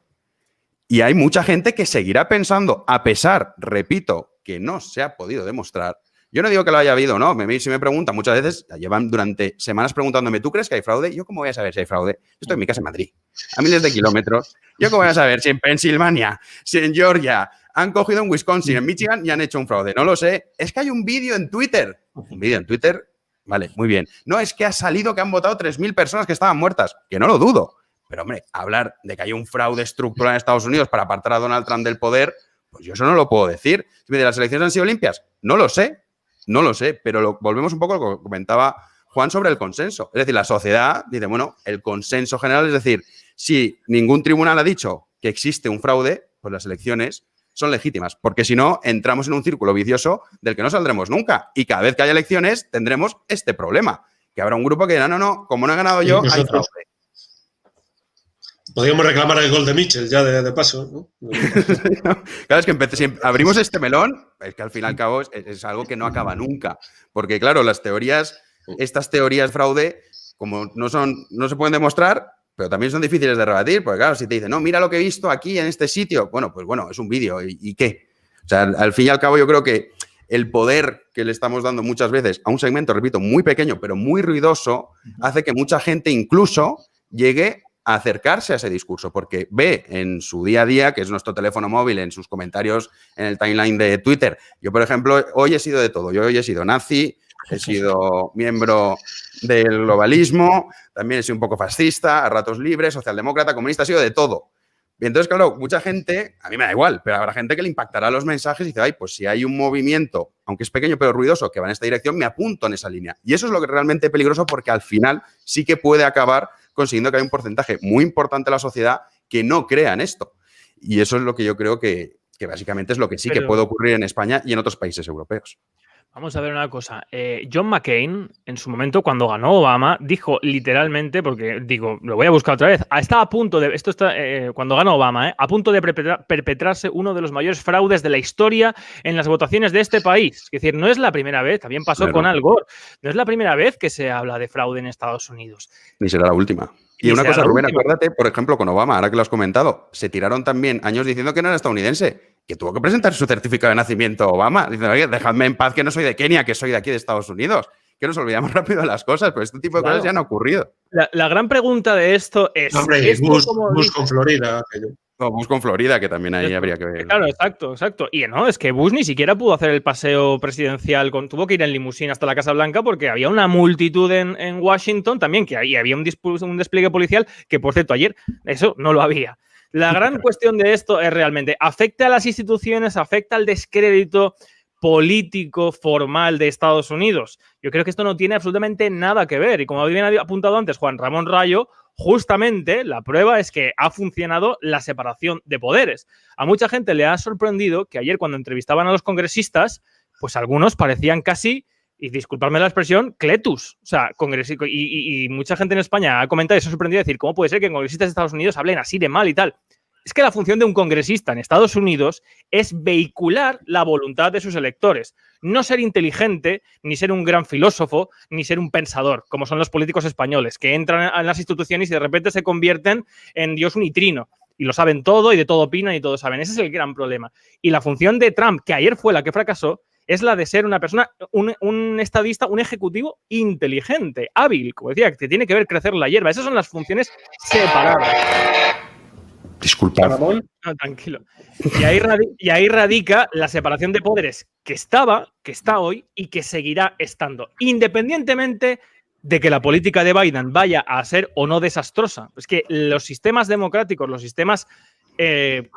S2: Y hay mucha gente que seguirá pensando, a pesar, repito, que no se ha podido demostrar. Yo no digo que lo haya habido, ¿no? Si me preguntan muchas veces, llevan durante semanas preguntándome, ¿tú crees que hay fraude? ¿Yo cómo voy a saber si hay fraude? Yo estoy en mi casa en Madrid, a miles de kilómetros. ¿Yo cómo voy a saber si en Pensilvania, si en Georgia, han cogido en Wisconsin, en Michigan y han hecho un fraude? No lo sé. Es que hay un vídeo en Twitter. Un vídeo en Twitter, vale, muy bien. No, es que ha salido que han votado 3.000 personas que estaban muertas, que no lo dudo. Pero, hombre, hablar de que hay un fraude estructural en Estados Unidos para apartar a Donald Trump del poder, pues yo eso no lo puedo decir. Si me dice, ¿las elecciones han sido limpias? No lo sé, pero volvemos un poco a lo que comentaba Juan sobre el consenso. Es decir, la sociedad dice, bueno, el consenso general, es decir, si ningún tribunal ha dicho que existe un fraude, pues las elecciones son legítimas, porque si no, entramos en un círculo vicioso del que no saldremos nunca. Y cada vez que haya elecciones tendremos este problema, que habrá un grupo que dirá, no, como no he ganado yo, hay fraude.
S4: Podríamos reclamar el gol de Mitchell ya de paso, ¿no?
S2: Claro, es que si abrimos este melón, es que al fin y al cabo es algo que no acaba nunca. Porque, claro, estas teorías de fraude, como no se pueden demostrar, pero también son difíciles de rebatir, porque, claro, si te dicen, no, mira lo que he visto aquí en este sitio, bueno, es un vídeo, ¿y qué? O sea, al fin y al cabo, yo creo que el poder que le estamos dando muchas veces a un segmento, repito, muy pequeño, pero muy ruidoso, hace que mucha gente incluso llegue a acercarse a ese discurso, porque ve en su día a día, que es nuestro teléfono móvil, en sus comentarios en el timeline de Twitter. Yo, por ejemplo, hoy he sido de todo. Yo hoy he sido nazi, he sido miembro del globalismo, también he sido un poco fascista, a ratos libres, socialdemócrata, comunista, he sido de todo. Y entonces, claro, mucha gente, a mí me da igual, pero habrá gente que le impactará los mensajes y dice, ay, pues si hay un movimiento, aunque es pequeño pero ruidoso, que va en esta dirección, me apunto en esa línea. Y eso es lo que es realmente peligroso, porque al final sí que puede acabar consiguiendo que hay un porcentaje muy importante de la sociedad que no crea en esto. Y eso es lo que yo creo que básicamente es lo que sí que puede ocurrir en España y en otros países europeos.
S5: Vamos a ver una cosa. John McCain, en su momento, cuando ganó Obama, dijo literalmente, porque digo, lo voy a buscar otra vez, está a punto de, cuando ganó Obama, a punto de perpetrarse uno de los mayores fraudes de la historia en las votaciones de este país. Es decir, no es la primera vez, también pasó con Al Gore, no es la primera vez que se habla de fraude en Estados Unidos.
S2: Ni será la última. Y una cosa, Rubén, acuérdate, por ejemplo, con Obama, ahora que lo has comentado, se tiraron también años diciendo que no era estadounidense, que tuvo que presentar su certificado de nacimiento Obama, diciendo, oye, dejadme en paz que no soy de Kenia, que soy de aquí de Estados Unidos. Que nos olvidamos rápido de las cosas, pero este tipo de cosas ya han ocurrido.
S5: La gran pregunta de esto es...
S4: Hombre, Bush con Florida.
S2: No, Bush con Florida, que también ahí habría que ver.
S5: Claro, exacto. Y no, es que Bush ni siquiera pudo hacer el paseo presidencial, tuvo que ir en limusina hasta la Casa Blanca porque había una multitud en Washington también, que ahí había un despliegue policial que, por cierto, ayer eso no lo había. La gran cuestión de esto es realmente, ¿afecta a las instituciones, afecta al descrédito político formal de Estados Unidos? Yo creo que esto no tiene absolutamente nada que ver. Y como bien ha apuntado antes Juan Ramón Rayo, justamente la prueba es que ha funcionado la separación de poderes. A mucha gente le ha sorprendido que ayer, cuando entrevistaban a los congresistas, pues algunos parecían casi, y disculpadme la expresión, cletus. O sea, y mucha gente en España ha comentado y se ha sorprendido de decir, ¿cómo puede ser que congresistas de Estados Unidos hablen así de mal y tal? Es que la función de un congresista en Estados Unidos es vehicular la voluntad de sus electores. No ser inteligente, ni ser un gran filósofo, ni ser un pensador, como son los políticos españoles, que entran a las instituciones y de repente se convierten en Dios unitrino. Y lo saben todo y de todo opinan y todo saben. Ese es el gran problema. Y la función de Trump, que ayer fue la que fracasó, es la de ser una persona, un estadista, un ejecutivo inteligente, hábil, como decía, que tiene que ver crecer la hierba. Esas son las funciones separadas.
S2: Disculpa.
S5: No, tranquilo. Y ahí radica la separación de poderes que está hoy y que seguirá estando, independientemente de que la política de Biden vaya a ser o no desastrosa. Es que los sistemas democráticos, los sistemas que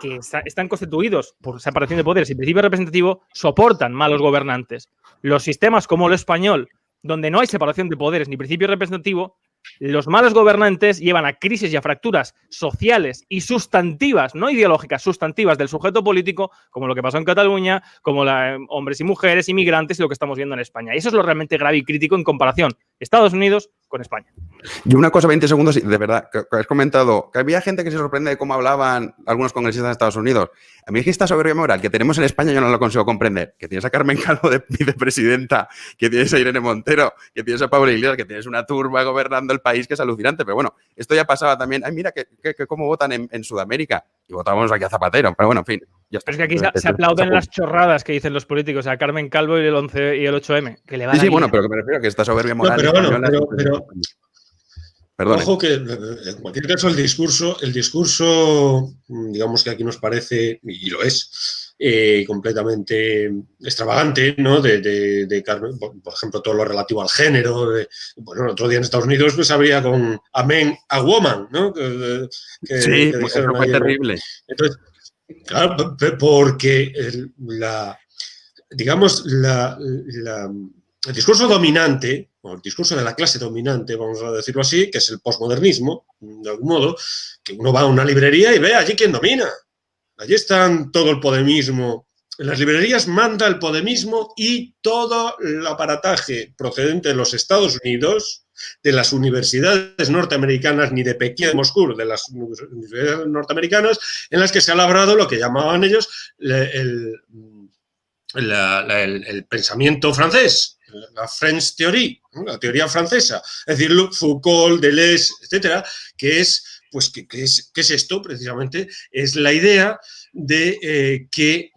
S5: están constituidos por separación de poderes y principio representativo, soportan malos gobernantes. Los sistemas como el español, donde no hay separación de poderes ni principio representativo, los malos gobernantes llevan a crisis y a fracturas sociales y sustantivas, no ideológicas, sustantivas del sujeto político, como lo que pasó en Cataluña, como hombres y mujeres, inmigrantes y lo que estamos viendo en España. Y eso es lo realmente grave y crítico en comparación Estados Unidos con España.
S2: Y una cosa, 20 segundos, de verdad, que has comentado que había gente que se sorprende de cómo hablaban algunos congresistas de Estados Unidos. A mí es que esta soberbia moral que tenemos en España yo no lo consigo comprender. Que tienes a Carmen Calvo de vicepresidenta, que tienes a Irene Montero, que tienes a Pablo Iglesias, que tienes una turba gobernando el país que es alucinante. Pero bueno, esto ya pasaba también. Ay, mira que cómo votan en Sudamérica. Y votábamos aquí a Zapatero. Pero bueno, en fin. Ya está.
S5: Pero es que aquí se aplauden las chorradas que dicen los políticos, a Carmen Calvo y el 11 y el 8M, que le va a
S2: Sí, bueno, pero que me refiero a que esta soberbia moral...
S4: No, pero bueno, pero
S2: Perdón.
S4: ojo que, en cualquier caso, el discurso, digamos que aquí nos parece, y lo es, completamente extravagante, ¿no? De Carmen, por ejemplo, todo lo relativo al género. Bueno, el otro día en Estados Unidos pues habría con Amen a Woman, ¿no?
S2: Sí,
S4: que
S2: eso fue terrible.
S4: Entonces, claro, porque el discurso dominante, o el discurso de la clase dominante, vamos a decirlo así, que es el posmodernismo, de algún modo, que uno va a una librería y ve allí quién domina. Allí están todo el podemismo. En las librerías manda el podemismo y todo el aparataje procedente de los Estados Unidos, de las universidades norteamericanas, ni de Pekín, de Moscú, de las universidades norteamericanas, en las que se ha labrado lo que llamaban ellos el pensamiento francés, la French Theory, ¿no? La teoría francesa, es decir, Foucault, Deleuze, etcétera, que es, pues, ¿qué es esto? Precisamente es la idea de que,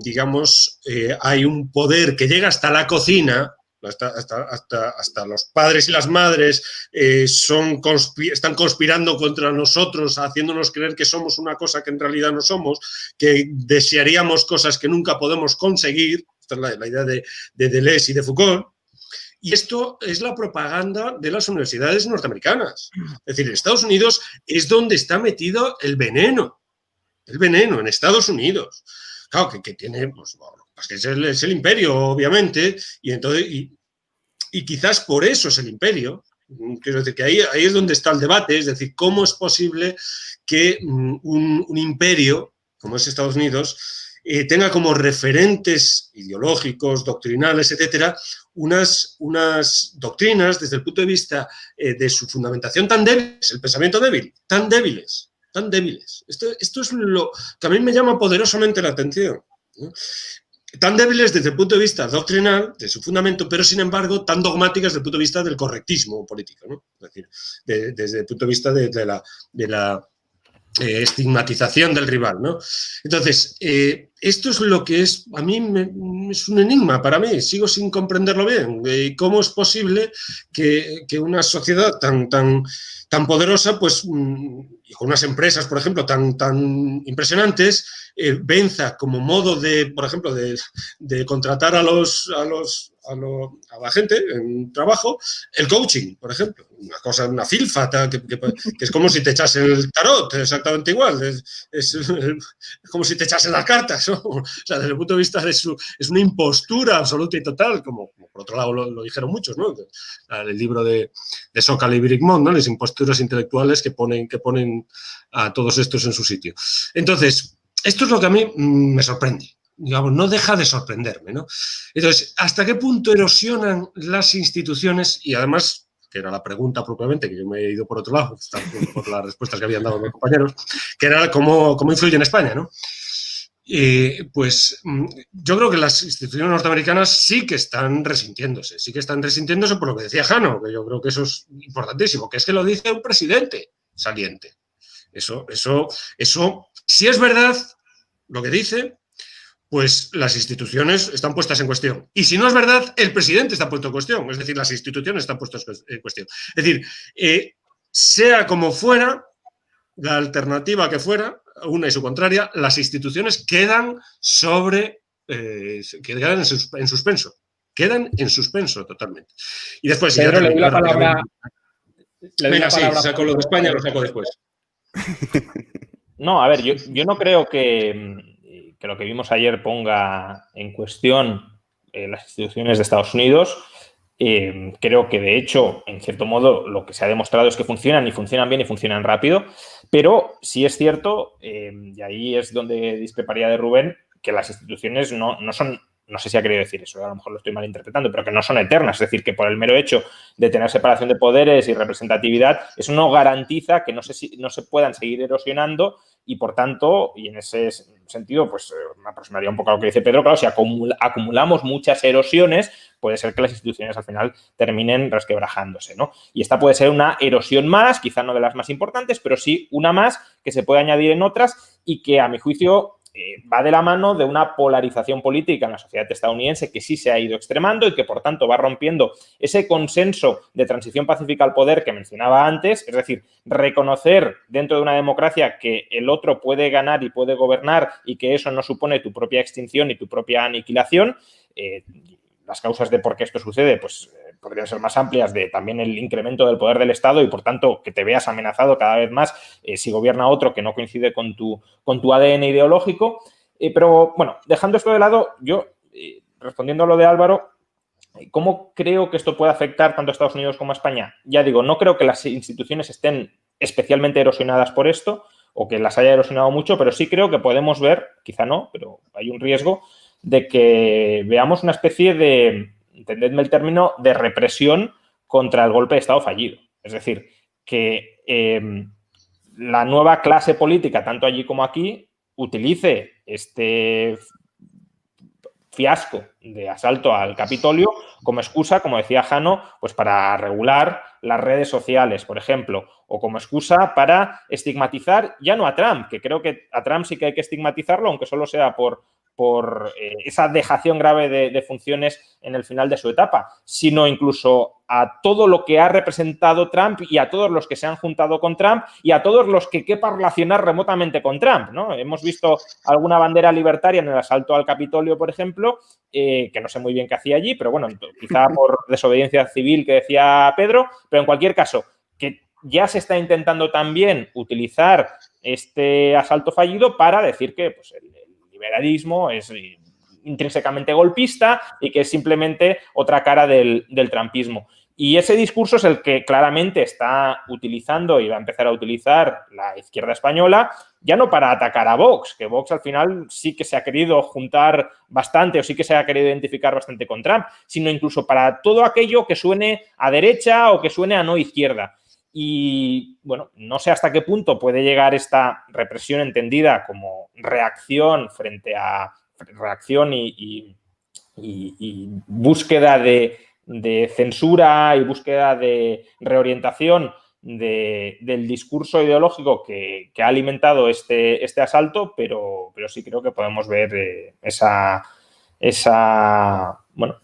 S4: digamos, hay un poder que llega hasta la cocina, hasta los padres y las madres están conspirando contra nosotros, haciéndonos creer que somos una cosa que en realidad no somos, que desearíamos cosas que nunca podemos conseguir. Esta es la idea de Deleuze y de Foucault. Y esto es la propaganda de las universidades norteamericanas. Es decir, en Estados Unidos es donde está metido el veneno en Estados Unidos. Claro, que tiene, pues que es el imperio, obviamente, y entonces, y quizás por eso es el imperio. Quiero decir que ahí es donde está el debate, es decir, cómo es posible que un imperio, como es Estados Unidos, tenga como referentes ideológicos, doctrinales, etcétera, unas doctrinas desde el punto de vista de su fundamentación tan débiles, el pensamiento débil, tan débiles. Esto es lo que a mí me llama poderosamente la atención, ¿no? Tan débiles desde el punto de vista doctrinal, de su fundamento, pero sin embargo tan dogmáticas desde el punto de vista del correctismo político, ¿no? Es decir, desde el punto de vista de la estigmatización del rival, ¿no? Entonces, esto es lo que es, a mí es un enigma para mí, sigo sin comprenderlo bien. ¿Cómo es posible que una sociedad tan poderosa, pues, y con unas empresas, por ejemplo, tan impresionantes, venza como modo de, por ejemplo, de contratar a la gente en trabajo, el coaching, por ejemplo, una filfa, que es como si te echasen el tarot, exactamente igual, es como si te echasen las cartas, ¿no? O sea, desde el punto de vista es una impostura absoluta y total, como por otro lado lo dijeron muchos, ¿no? El libro de Sokal y Brigmont, ¿no? Las imposturas intelectuales que ponen a todos estos en su sitio. Entonces, esto es lo que a mí me sorprende. Digamos, no deja de sorprenderme, ¿no? Entonces, ¿hasta qué punto erosionan las instituciones? Y además, que era la pregunta propiamente, que yo me he ido por otro lado, por las respuestas que habían dado los compañeros, que era cómo influye en España, ¿no? Pues yo creo que las instituciones norteamericanas sí que están resintiéndose por lo que decía Jano, que yo creo que eso es importantísimo, que es que lo dice un presidente saliente. Eso, si es verdad lo que dice, pues las instituciones están puestas en cuestión. Y si no es verdad, el presidente está puesto en cuestión. Es decir, las instituciones están puestas en cuestión. Es decir, sea como fuera, la alternativa que fuera, una y su contraria, las instituciones quedan quedan en suspenso. Quedan en suspenso totalmente. Y después...
S1: Pedro, le doy la palabra...
S4: Venga, sí, saco lo de España, lo saco después.
S3: No, a ver, yo no creo que lo que vimos ayer ponga en cuestión las instituciones de Estados Unidos. Creo que, de hecho, en cierto modo, lo que se ha demostrado es que funcionan y funcionan bien y funcionan rápido, pero sí es cierto, y ahí es donde discreparía de Rubén, que las instituciones no son no sé si ha querido decir eso, a lo mejor lo estoy malinterpretando, pero que no son eternas. Es decir, que por el mero hecho de tener separación de poderes y representatividad, eso no garantiza que no se puedan seguir erosionando y, por tanto, y en ese sentido, pues me aproximaría un poco a lo que dice Pedro. Claro, si acumulamos muchas erosiones, puede ser que las instituciones al final terminen resquebrajándose, ¿no? Y esta puede ser una erosión más, quizá no de las más importantes, pero sí una más que se puede añadir en otras y que, a mi juicio, va de la mano de una polarización política en la sociedad estadounidense que sí se ha ido extremando y que, por tanto, va rompiendo ese consenso de transición pacífica al poder que mencionaba antes, es decir, reconocer dentro de una democracia que el otro puede ganar y puede gobernar y que eso no supone tu propia extinción y tu propia aniquilación. Las causas de por qué esto sucede, pues podrían ser más amplias, de también el incremento del poder del Estado y, por tanto, que te veas amenazado cada vez más si gobierna otro que no coincide con tu ADN ideológico. Pero, bueno, dejando esto de lado, yo, respondiendo a lo de Álvaro, ¿cómo creo que esto puede afectar tanto a Estados Unidos como a España? Ya digo, no creo que las instituciones estén especialmente erosionadas por esto o que las haya erosionado mucho, pero sí creo que podemos ver, quizá no, pero hay un riesgo de que veamos una especie de, entendedme el término, de represión contra el golpe de Estado fallido. Es decir, que la nueva clase política, tanto allí como aquí, utilice este fiasco de asalto al Capitolio como excusa, como decía Jano, pues para regular las redes sociales, por ejemplo, o como excusa para estigmatizar ya no a Trump, que creo que a Trump sí que hay que estigmatizarlo, aunque solo sea por esa dejación grave de funciones en el final de su etapa, sino incluso a todo lo que ha representado Trump y a todos los que se han juntado con Trump y a todos los que quepa relacionar remotamente con Trump, ¿no? Hemos visto alguna bandera libertaria en el asalto al Capitolio, por ejemplo, que no sé muy bien qué hacía allí, pero bueno, quizá por desobediencia civil que decía Pedro, pero en cualquier caso, que ya se está intentando también utilizar este asalto fallido para decir que pues, el liberalismo es intrínsecamente golpista y que es simplemente otra cara del trumpismo. Y ese discurso es el que claramente está utilizando y va a empezar a utilizar la izquierda española, ya no para atacar a Vox, que Vox al final sí que se ha querido juntar bastante o sí que se ha querido identificar bastante con Trump, sino incluso para todo aquello que suene a derecha o que suene a no izquierda. Y, bueno, no sé hasta qué punto puede llegar esta represión entendida como reacción frente a reacción y búsqueda de censura y búsqueda de reorientación del discurso ideológico que ha alimentado este asalto, pero sí creo que podemos ver esa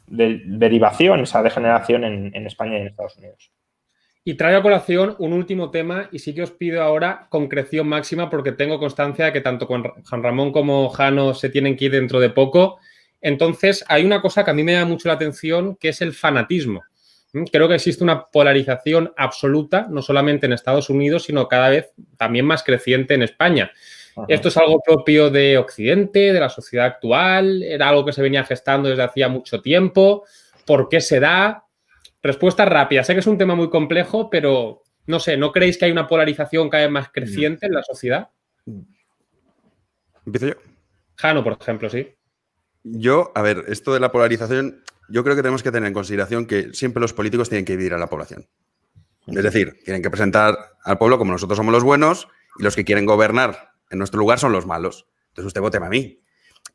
S3: derivación, esa degeneración en España y en Estados Unidos.
S1: Y traigo a colación un último tema y sí que os pido ahora concreción máxima porque tengo constancia de que tanto con Juan Ramón como Jano se tienen que ir dentro de poco. Entonces, hay una cosa que a mí me llama mucho la atención, que es el fanatismo. Creo que existe una polarización absoluta, no solamente en Estados Unidos, sino cada vez también más creciente en España. Ajá. Esto es algo propio de Occidente, de la sociedad actual, era algo que se venía gestando desde hacía mucho tiempo. ¿Por qué se da? Respuesta rápida. Sé que es un tema muy complejo, pero no sé, ¿no creéis que hay una polarización cada vez más creciente en la sociedad?
S2: ¿Empiezo yo?
S1: Jano, por ejemplo, sí.
S2: Yo, a ver, esto de la polarización, yo creo que tenemos que tener en consideración que siempre los políticos tienen que dividir a la población. Es decir, tienen que presentar al pueblo como nosotros somos los buenos y los que quieren gobernar en nuestro lugar son los malos. Entonces usted vóteme a mí.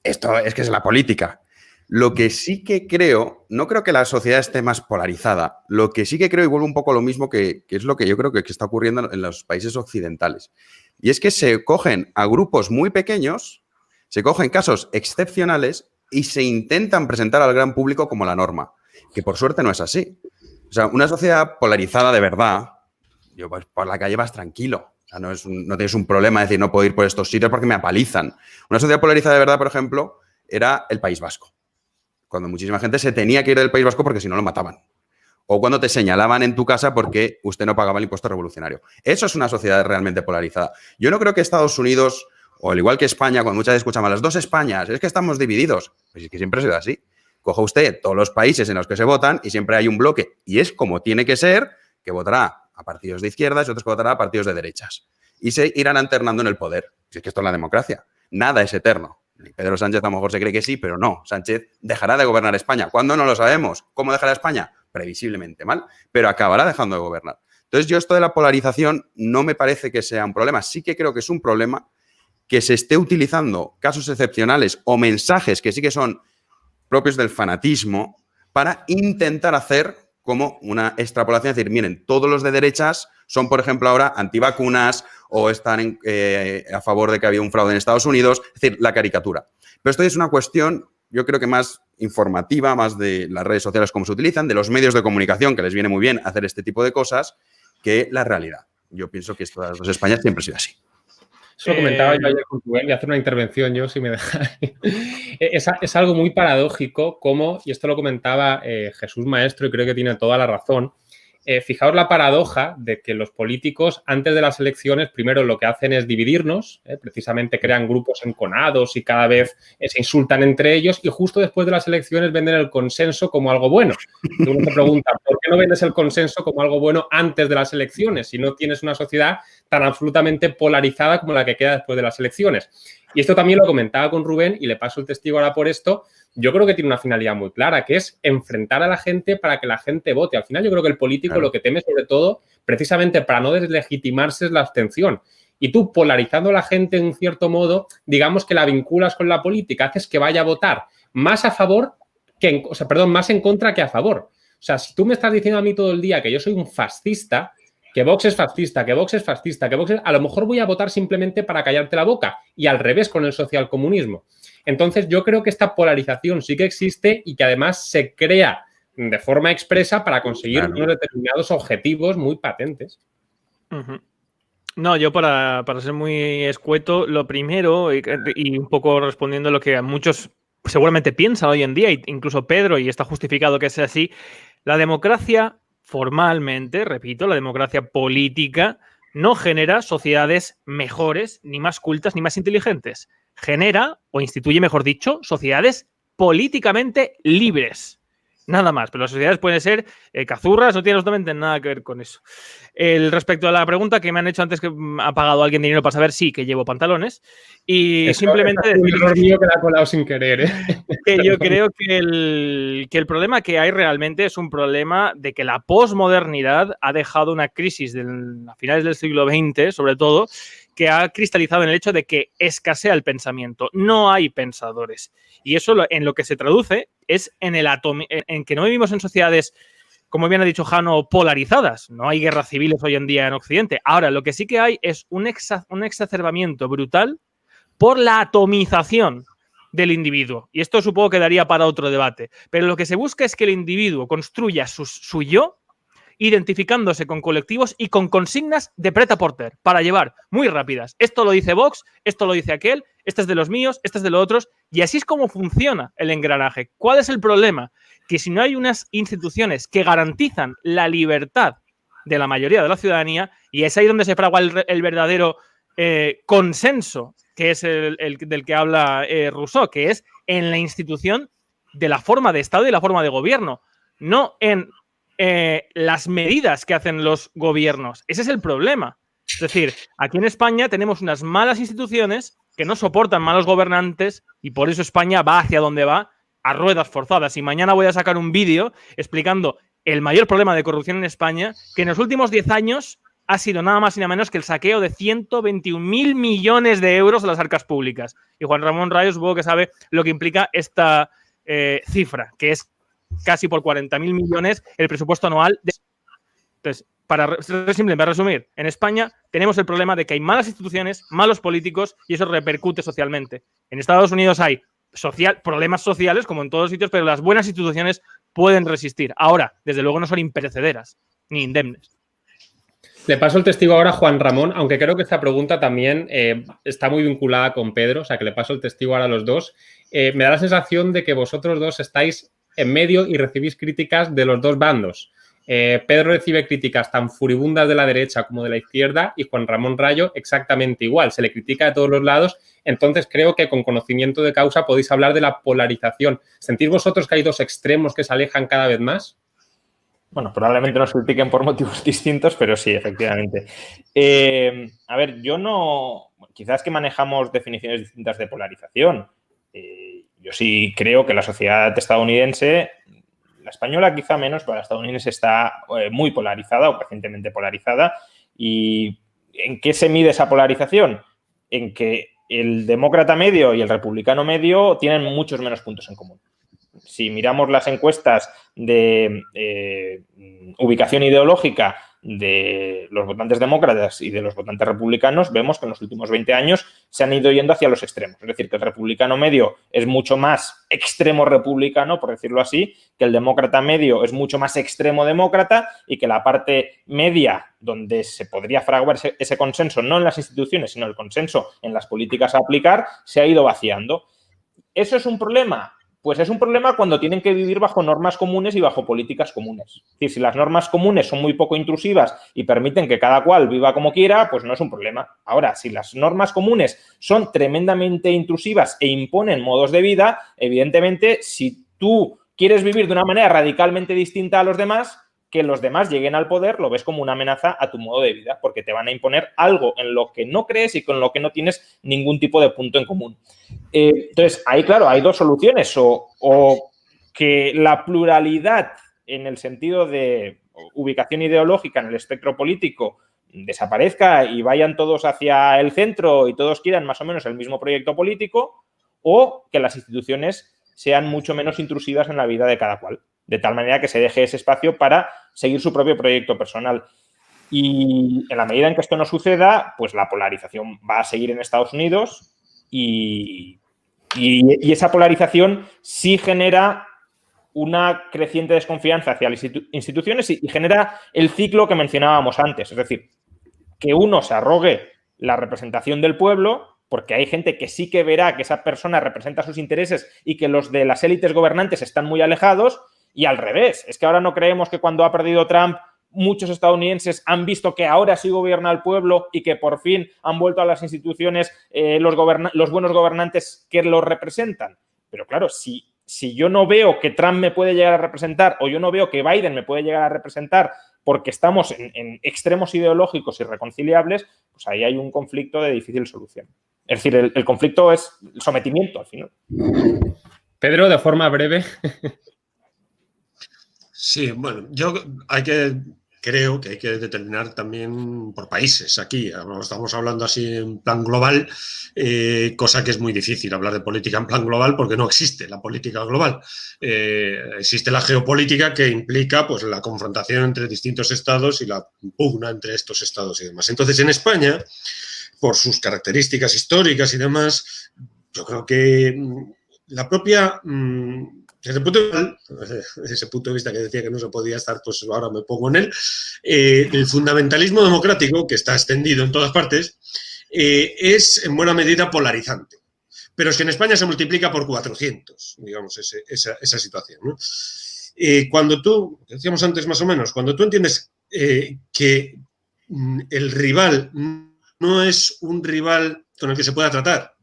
S2: Esto es que es la política. Lo que sí que creo, no creo que la sociedad esté más polarizada, lo que sí que creo, y vuelvo un poco a lo mismo que es lo que yo creo que está ocurriendo en los países occidentales, y es que se cogen a grupos muy pequeños, se cogen casos excepcionales y se intentan presentar al gran público como la norma, que por suerte no es así. O sea, una sociedad polarizada de verdad, yo pues por la calle vas tranquilo. O sea, no tienes un problema de decir no puedo ir por estos sitios porque me apalizan. Una sociedad polarizada de verdad, por ejemplo, era el País Vasco. Cuando muchísima gente se tenía que ir del País Vasco porque si no lo mataban. O cuando te señalaban en tu casa porque usted no pagaba el impuesto revolucionario. Eso es una sociedad realmente polarizada. Yo no creo que Estados Unidos, o al igual que España, cuando muchas veces escuchamos las dos Españas, es que estamos divididos. Pues es que siempre ha sido así. Coja usted todos los países en los que se votan y siempre hay un bloque. Y es como tiene que ser, que votará a partidos de izquierdas y otros que votará a partidos de derechas. Y se irán alternando en el poder. Si es que esto es la democracia. Nada es eterno. Pedro Sánchez a lo mejor se cree que sí, pero no. Sánchez dejará de gobernar España. ¿Cuándo? No lo sabemos. ¿Cómo dejará España? Previsiblemente mal, pero acabará dejando de gobernar. Entonces, yo esto de la polarización no me parece que sea un problema. Sí que creo que es un problema que se esté utilizando casos excepcionales o mensajes que sí que son propios del fanatismo para intentar hacer como una extrapolación, es decir, miren, todos los de derechas son, por ejemplo, ahora antivacunas o están a favor de que había un fraude en Estados Unidos, es decir, la caricatura. Pero esto es una cuestión, yo creo que más informativa, más de las redes sociales, cómo se utilizan, de los medios de comunicación, que les viene muy bien hacer este tipo de cosas, que la realidad. Yo pienso que esto de las dos Españas siempre ha sido así.
S1: Eso lo comentaba yo ayer con Rubén, voy a hacer una intervención yo, si me dejáis. Es algo muy paradójico como, y esto lo comentaba Jesús Maestro y creo que tiene toda la razón, fijaos la paradoja de que los políticos antes de las elecciones primero lo que hacen es dividirnos, precisamente crean grupos enconados y cada vez se insultan entre ellos y justo después de las elecciones venden el consenso como algo bueno. Y uno se pregunta, ¿por qué no vendes el consenso como algo bueno antes de las elecciones si no tienes una sociedad tan absolutamente polarizada como la que queda después de las elecciones? Y esto también lo comentaba con Rubén y le paso el testigo ahora por esto. Yo creo que tiene una finalidad muy clara, que es enfrentar a la gente para que la gente vote. Al final yo creo que el político lo que teme sobre todo, precisamente para no deslegitimarse, es la abstención. Y tú, polarizando a la gente en cierto modo, digamos que la vinculas con la política, haces que vaya a votar más a favor que más en contra que a favor. O sea, si tú me estás diciendo a mí todo el día que yo soy un fascista, que Vox es fascista, que Vox es fascista, que Vox es... A lo mejor voy a votar simplemente para callarte la boca. Y al revés con el socialcomunismo. Entonces, yo creo que esta polarización sí que existe y que además se crea de forma expresa para conseguir unos determinados objetivos muy patentes.
S5: Uh-huh. No, yo para ser muy escueto, lo primero, y un poco respondiendo a lo que muchos seguramente piensan hoy en día, incluso Pedro, y está justificado que sea así, la democracia formalmente, repito, la democracia política no genera sociedades mejores, ni más cultas, ni más inteligentes. Genera, o instituye, mejor dicho, sociedades políticamente libres. Nada más, pero las sociedades pueden ser cazurras, no tiene absolutamente nada que ver con eso. Respecto a la pregunta que me han hecho antes, que ha pagado alguien dinero para saber, sí, que llevo pantalones. Y eso, simplemente...
S1: Es un error mío que la ha colado sin querer,
S5: Que yo creo que el problema que hay realmente es un problema de que la posmodernidad ha dejado una crisis a finales del siglo XX, sobre todo, que ha cristalizado en el hecho de que escasea el pensamiento. No hay pensadores. Y eso en lo que se traduce es en que no vivimos en sociedades, como bien ha dicho Jano, polarizadas. No hay guerras civiles hoy en día en Occidente. Ahora, lo que sí que hay es un exacerbamiento brutal por la atomización del individuo. Y esto supongo que daría para otro debate. Pero lo que se busca es que el individuo construya su yo, identificándose con colectivos y con consignas de prêt-à-porter para llevar muy rápidas. Esto lo dice Vox, esto lo dice aquel, este es de los míos, este es de los otros, y así es como funciona el engranaje. ¿Cuál es el problema? Que si no hay unas instituciones que garantizan la libertad de la mayoría de la ciudadanía, y es ahí donde se fragua el verdadero consenso, que es el del que habla Rousseau, que es en la institución de la forma de Estado y la forma de gobierno, no en las medidas que hacen los gobiernos. Ese es el problema. Es decir, aquí en España tenemos unas malas instituciones que no soportan malos gobernantes y por eso España va hacia donde va a ruedas forzadas. Y mañana voy a sacar un vídeo explicando el mayor problema de corrupción en España, que en los últimos 10 años ha sido nada más y nada menos que el saqueo de 121.000 millones de euros a las arcas públicas. Y Juan Ramón Rayo supongo que sabe lo que implica esta cifra, que es casi por 40.000 millones el presupuesto anual. Entonces, para resumir, en España tenemos el problema de que hay malas instituciones, malos políticos y eso repercute socialmente. En Estados Unidos hay problemas sociales, como en todos los sitios, pero las buenas instituciones pueden resistir. Ahora, desde luego, no son imperecederas ni indemnes.
S1: Le paso el testigo ahora a Juan Ramón, aunque creo que esta pregunta también está muy vinculada con Pedro, o sea que le paso el testigo ahora a los dos. Me da la sensación de que vosotros dos estáis en medio y recibís críticas de los dos bandos. Pedro recibe críticas tan furibundas de la derecha como de la izquierda y Juan Ramón Rayo exactamente igual. Se le critica de todos los lados. Entonces, creo que con conocimiento de causa podéis hablar de la polarización. ¿Sentís vosotros que hay dos extremos que se alejan cada vez más?
S3: Bueno, probablemente nos critiquen por motivos distintos, pero sí, efectivamente. A ver, yo no... Quizás que manejamos definiciones distintas de polarización. Yo sí creo que la sociedad estadounidense, la española quizá menos, pero la estadounidense está muy polarizada o recientemente polarizada. ¿Y en qué se mide esa polarización? En que el demócrata medio y el republicano medio tienen muchos menos puntos en común. Si miramos las encuestas de ubicación ideológica de los votantes demócratas y de los votantes republicanos, vemos que en los últimos 20 años se han ido yendo hacia los extremos. Es decir, que el republicano medio es mucho más extremo republicano, por decirlo así, que el demócrata medio es mucho más extremo demócrata y que la parte media, donde se podría fraguar ese consenso, no en las instituciones, sino el consenso en las políticas a aplicar, se ha ido vaciando. ¿Eso es un problema? Pues es un problema cuando tienen que vivir bajo normas comunes y bajo políticas comunes. Es decir, si las normas comunes son muy poco intrusivas y permiten que cada cual viva como quiera, pues no es un problema. Ahora, si las normas comunes son tremendamente intrusivas e imponen modos de vida, evidentemente, si tú quieres vivir de una manera radicalmente distinta a los demás, que los demás lleguen al poder, lo ves como una amenaza a tu modo de vida, porque te van a imponer algo en lo que no crees y con lo que no tienes ningún tipo de punto en común. Entonces, ahí, claro, hay dos soluciones. O que la pluralidad en el sentido de ubicación ideológica en el espectro político desaparezca y vayan todos hacia el centro y todos quieran más o menos el mismo proyecto político, o que las instituciones sean mucho menos intrusivas en la vida de cada cual, de tal manera que se deje ese espacio para seguir su propio proyecto personal. Y en la medida en que esto no suceda, pues la polarización va a seguir en Estados Unidos y esa polarización sí genera una creciente desconfianza hacia las instituciones y genera el ciclo que mencionábamos antes. Es decir, que uno se arrogue la representación del pueblo, porque hay gente que sí que verá que esa persona representa sus intereses y que los de las élites gobernantes están muy alejados, y al revés. Es que ahora no creemos que cuando ha perdido Trump muchos estadounidenses han visto que ahora sí gobierna el pueblo y que por fin han vuelto a las instituciones los buenos gobernantes que los representan. Pero claro, si yo no veo que Trump me puede llegar a representar o yo no veo que Biden me puede llegar a representar porque estamos en extremos ideológicos irreconciliables, pues ahí hay un conflicto de difícil solución. Es decir, el conflicto es el sometimiento al final.
S1: Pedro, de forma breve.
S4: Sí, bueno, creo que hay que determinar también por países aquí. Estamos hablando así en plan global, cosa que es muy difícil hablar de política en plan global porque no existe la política global. Existe la geopolítica que implica pues, la confrontación entre distintos estados y la pugna entre estos estados y demás. Entonces, en España, por sus características históricas y demás, yo creo que la propia... Desde ese punto de vista que decía que no se podía estar, pues ahora me pongo en él. El fundamentalismo democrático, que está extendido en todas partes, es en buena medida polarizante. Pero es que en España se multiplica por 400, digamos, esa situación, ¿no? Cuando tú, decíamos antes más o menos, cuando tú entiendes que el rival no es un rival con el que se pueda tratar,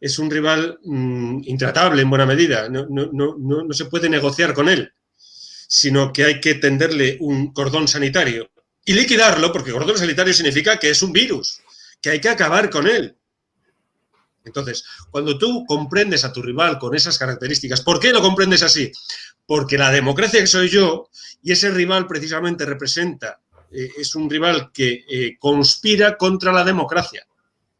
S4: es un rival intratable en buena medida, no se puede negociar con él, sino que hay que tenderle un cordón sanitario y liquidarlo, porque cordón sanitario significa que es un virus, que hay que acabar con él. Entonces, cuando tú comprendes a tu rival con esas características, ¿por qué lo comprendes así? Porque la democracia que soy yo, y ese rival precisamente representa, es un rival que conspira contra la democracia.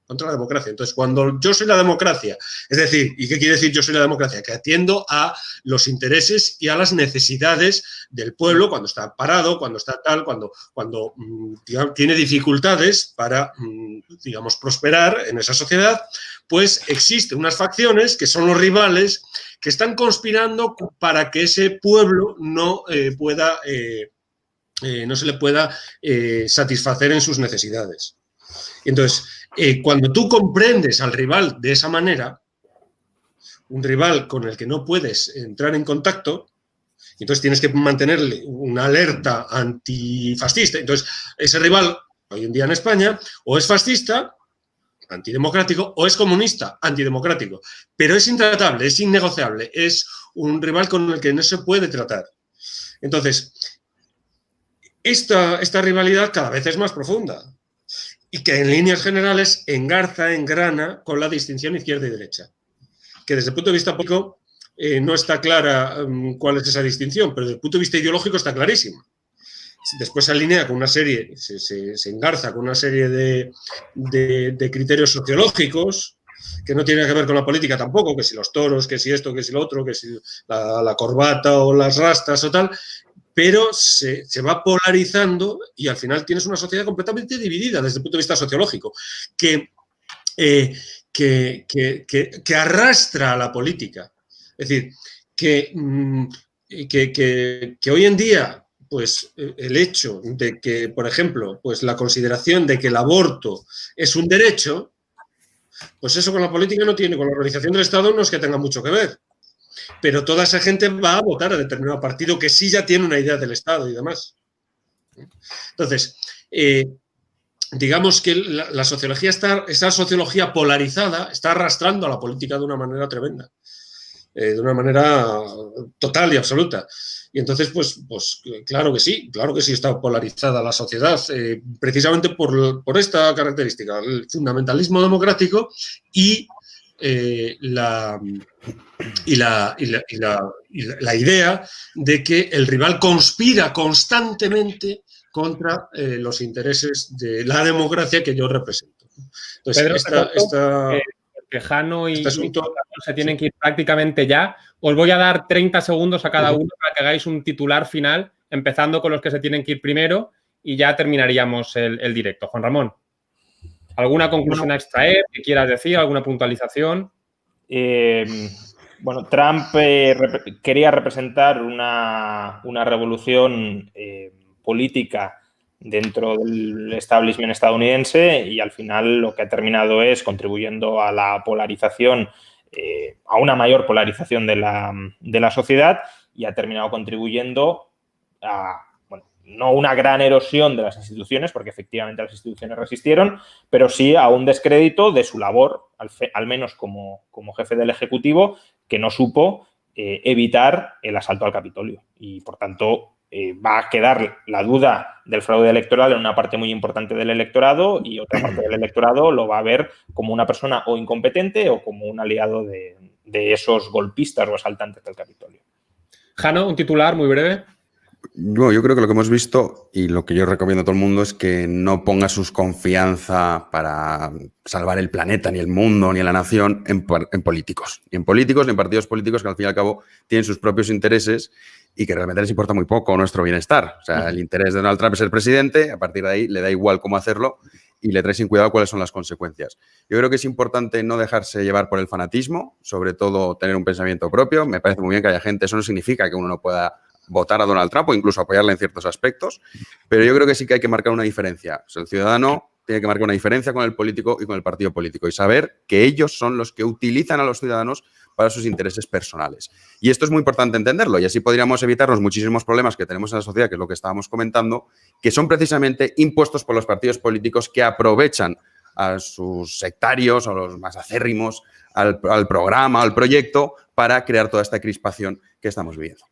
S4: Entonces, cuando yo soy la democracia, es decir, ¿y qué quiere decir yo soy la democracia? Que atiendo a los intereses y a las necesidades del pueblo cuando está parado, cuando está tal, cuando digamos, tiene dificultades para, digamos, prosperar en esa sociedad, pues existen unas facciones que son los rivales que están conspirando para que ese pueblo no se le pueda satisfacer en sus necesidades. Entonces, cuando tú comprendes al rival de esa manera, un rival con el que no puedes entrar en contacto, entonces tienes que mantenerle una alerta antifascista. Entonces, ese rival, hoy en día en España, o es fascista, antidemocrático, o es comunista, antidemocrático. Pero es intratable, es innegociable, es un rival con el que no se puede tratar. Entonces, esta rivalidad cada vez es más profunda. Y que en líneas generales engrana con la distinción izquierda y derecha. que desde el punto de vista político no está clara cuál es esa distinción, pero desde el punto de vista ideológico está clarísima. Después se alinea con una serie, se engarza con una serie de criterios sociológicos que no tienen que ver con la política tampoco, que si los toros, que si esto, que si lo otro, que si la corbata o las rastas o tal, pero se va polarizando y al final tienes una sociedad completamente dividida desde el punto de vista sociológico, que arrastra a la política. Es decir, que hoy en día, pues el hecho de que, por ejemplo, pues la consideración de que el aborto es un derecho, pues eso con la política no tiene, con la organización del Estado no es que tenga mucho que ver. Pero toda esa gente va a votar a determinado partido que sí ya tiene una idea del Estado y demás. Entonces, digamos que la sociología esa sociología polarizada está arrastrando a la política de una manera tremenda, de una manera total y absoluta. Y entonces, pues claro que sí está polarizada la sociedad, precisamente por esta característica, el fundamentalismo democrático y la idea de que el rival conspira constantemente contra los intereses de la democracia que yo represento. Entonces,
S1: Pedro, que Jano y
S4: asunto
S1: se tienen que ir prácticamente ya. Os voy a dar 30 segundos a cada uno para que hagáis un titular final, empezando con los que se tienen que ir primero y ya terminaríamos el directo. Juan Ramón, ¿alguna conclusión a extraer? ¿Qué quieras decir? ¿Alguna puntualización?
S3: Bueno, Trump quería representar una revolución política dentro del establishment estadounidense y al final lo que ha terminado es contribuyendo a la polarización, a una mayor polarización de la sociedad y ha terminado contribuyendo a, bueno, no una gran erosión de las instituciones, porque efectivamente las instituciones resistieron, pero sí a un descrédito de su labor, al menos como jefe del Ejecutivo, que no supo evitar el asalto al Capitolio. Y, por tanto, va a quedar la duda del fraude electoral en una parte muy importante del electorado y otra parte del electorado lo va a ver como una persona o incompetente o como un aliado de esos golpistas o asaltantes del Capitolio.
S1: Jano, un titular muy breve.
S2: Bueno, yo creo que lo que hemos visto y lo que yo recomiendo a todo el mundo es que no ponga sus confianza para salvar el planeta, ni el mundo, ni la nación en políticos. Ni en políticos, ni en partidos políticos que al fin y al cabo tienen sus propios intereses y que realmente les importa muy poco nuestro bienestar. O sea, el interés de Donald Trump es ser presidente, a partir de ahí le da igual cómo hacerlo y le trae sin cuidado cuáles son las consecuencias. Yo creo que es importante no dejarse llevar por el fanatismo, sobre todo tener un pensamiento propio. Me parece muy bien que haya gente, eso no significa que uno no pueda votar a Donald Trump o incluso apoyarle en ciertos aspectos, pero yo creo que sí que hay que marcar una diferencia. O sea, el ciudadano tiene que marcar una diferencia con el político y con el partido político y saber que ellos son los que utilizan a los ciudadanos para sus intereses personales. Y esto es muy importante entenderlo y así podríamos evitarnos muchísimos problemas que tenemos en la sociedad, que es lo que estábamos comentando, que son precisamente impuestos por los partidos políticos que aprovechan a sus sectarios, a los más acérrimos, al programa, al proyecto, para crear toda esta crispación que estamos viviendo.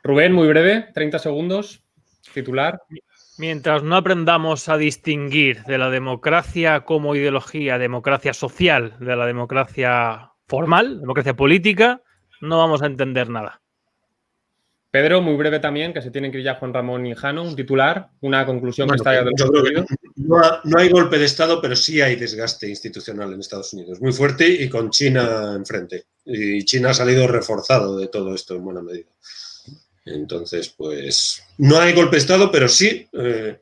S1: Rubén, muy breve, 30 segundos, titular.
S5: Mientras no aprendamos a distinguir de la democracia como ideología, democracia social, de la democracia formal, democracia política, no vamos a entender nada.
S1: Pedro, muy breve también, que se tienen que ir ya Juan Ramón y Jano, un titular, una conclusión que está ya de
S4: yo creo que no hay golpe de Estado, pero sí hay desgaste institucional en Estados Unidos, muy fuerte y con China enfrente. Y China ha salido reforzado de todo esto en buena medida. Entonces, pues, no hay golpe de Estado, pero sí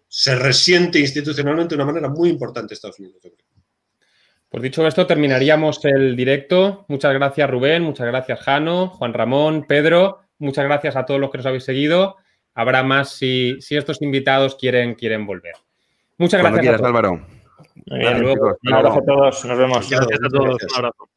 S4: se resiente institucionalmente de una manera muy importante Estados Unidos.
S1: Pues dicho esto, terminaríamos el directo. Muchas gracias, Rubén, muchas gracias, Jano, Juan Ramón, Pedro. Muchas gracias a todos los que nos habéis seguido. Habrá más si estos invitados quieren volver. Muchas gracias.
S2: Cuando quieras, Álvaro.
S3: Muy bien, un abrazo a todos. Nos vemos.
S5: Gracias a todos. Un abrazo.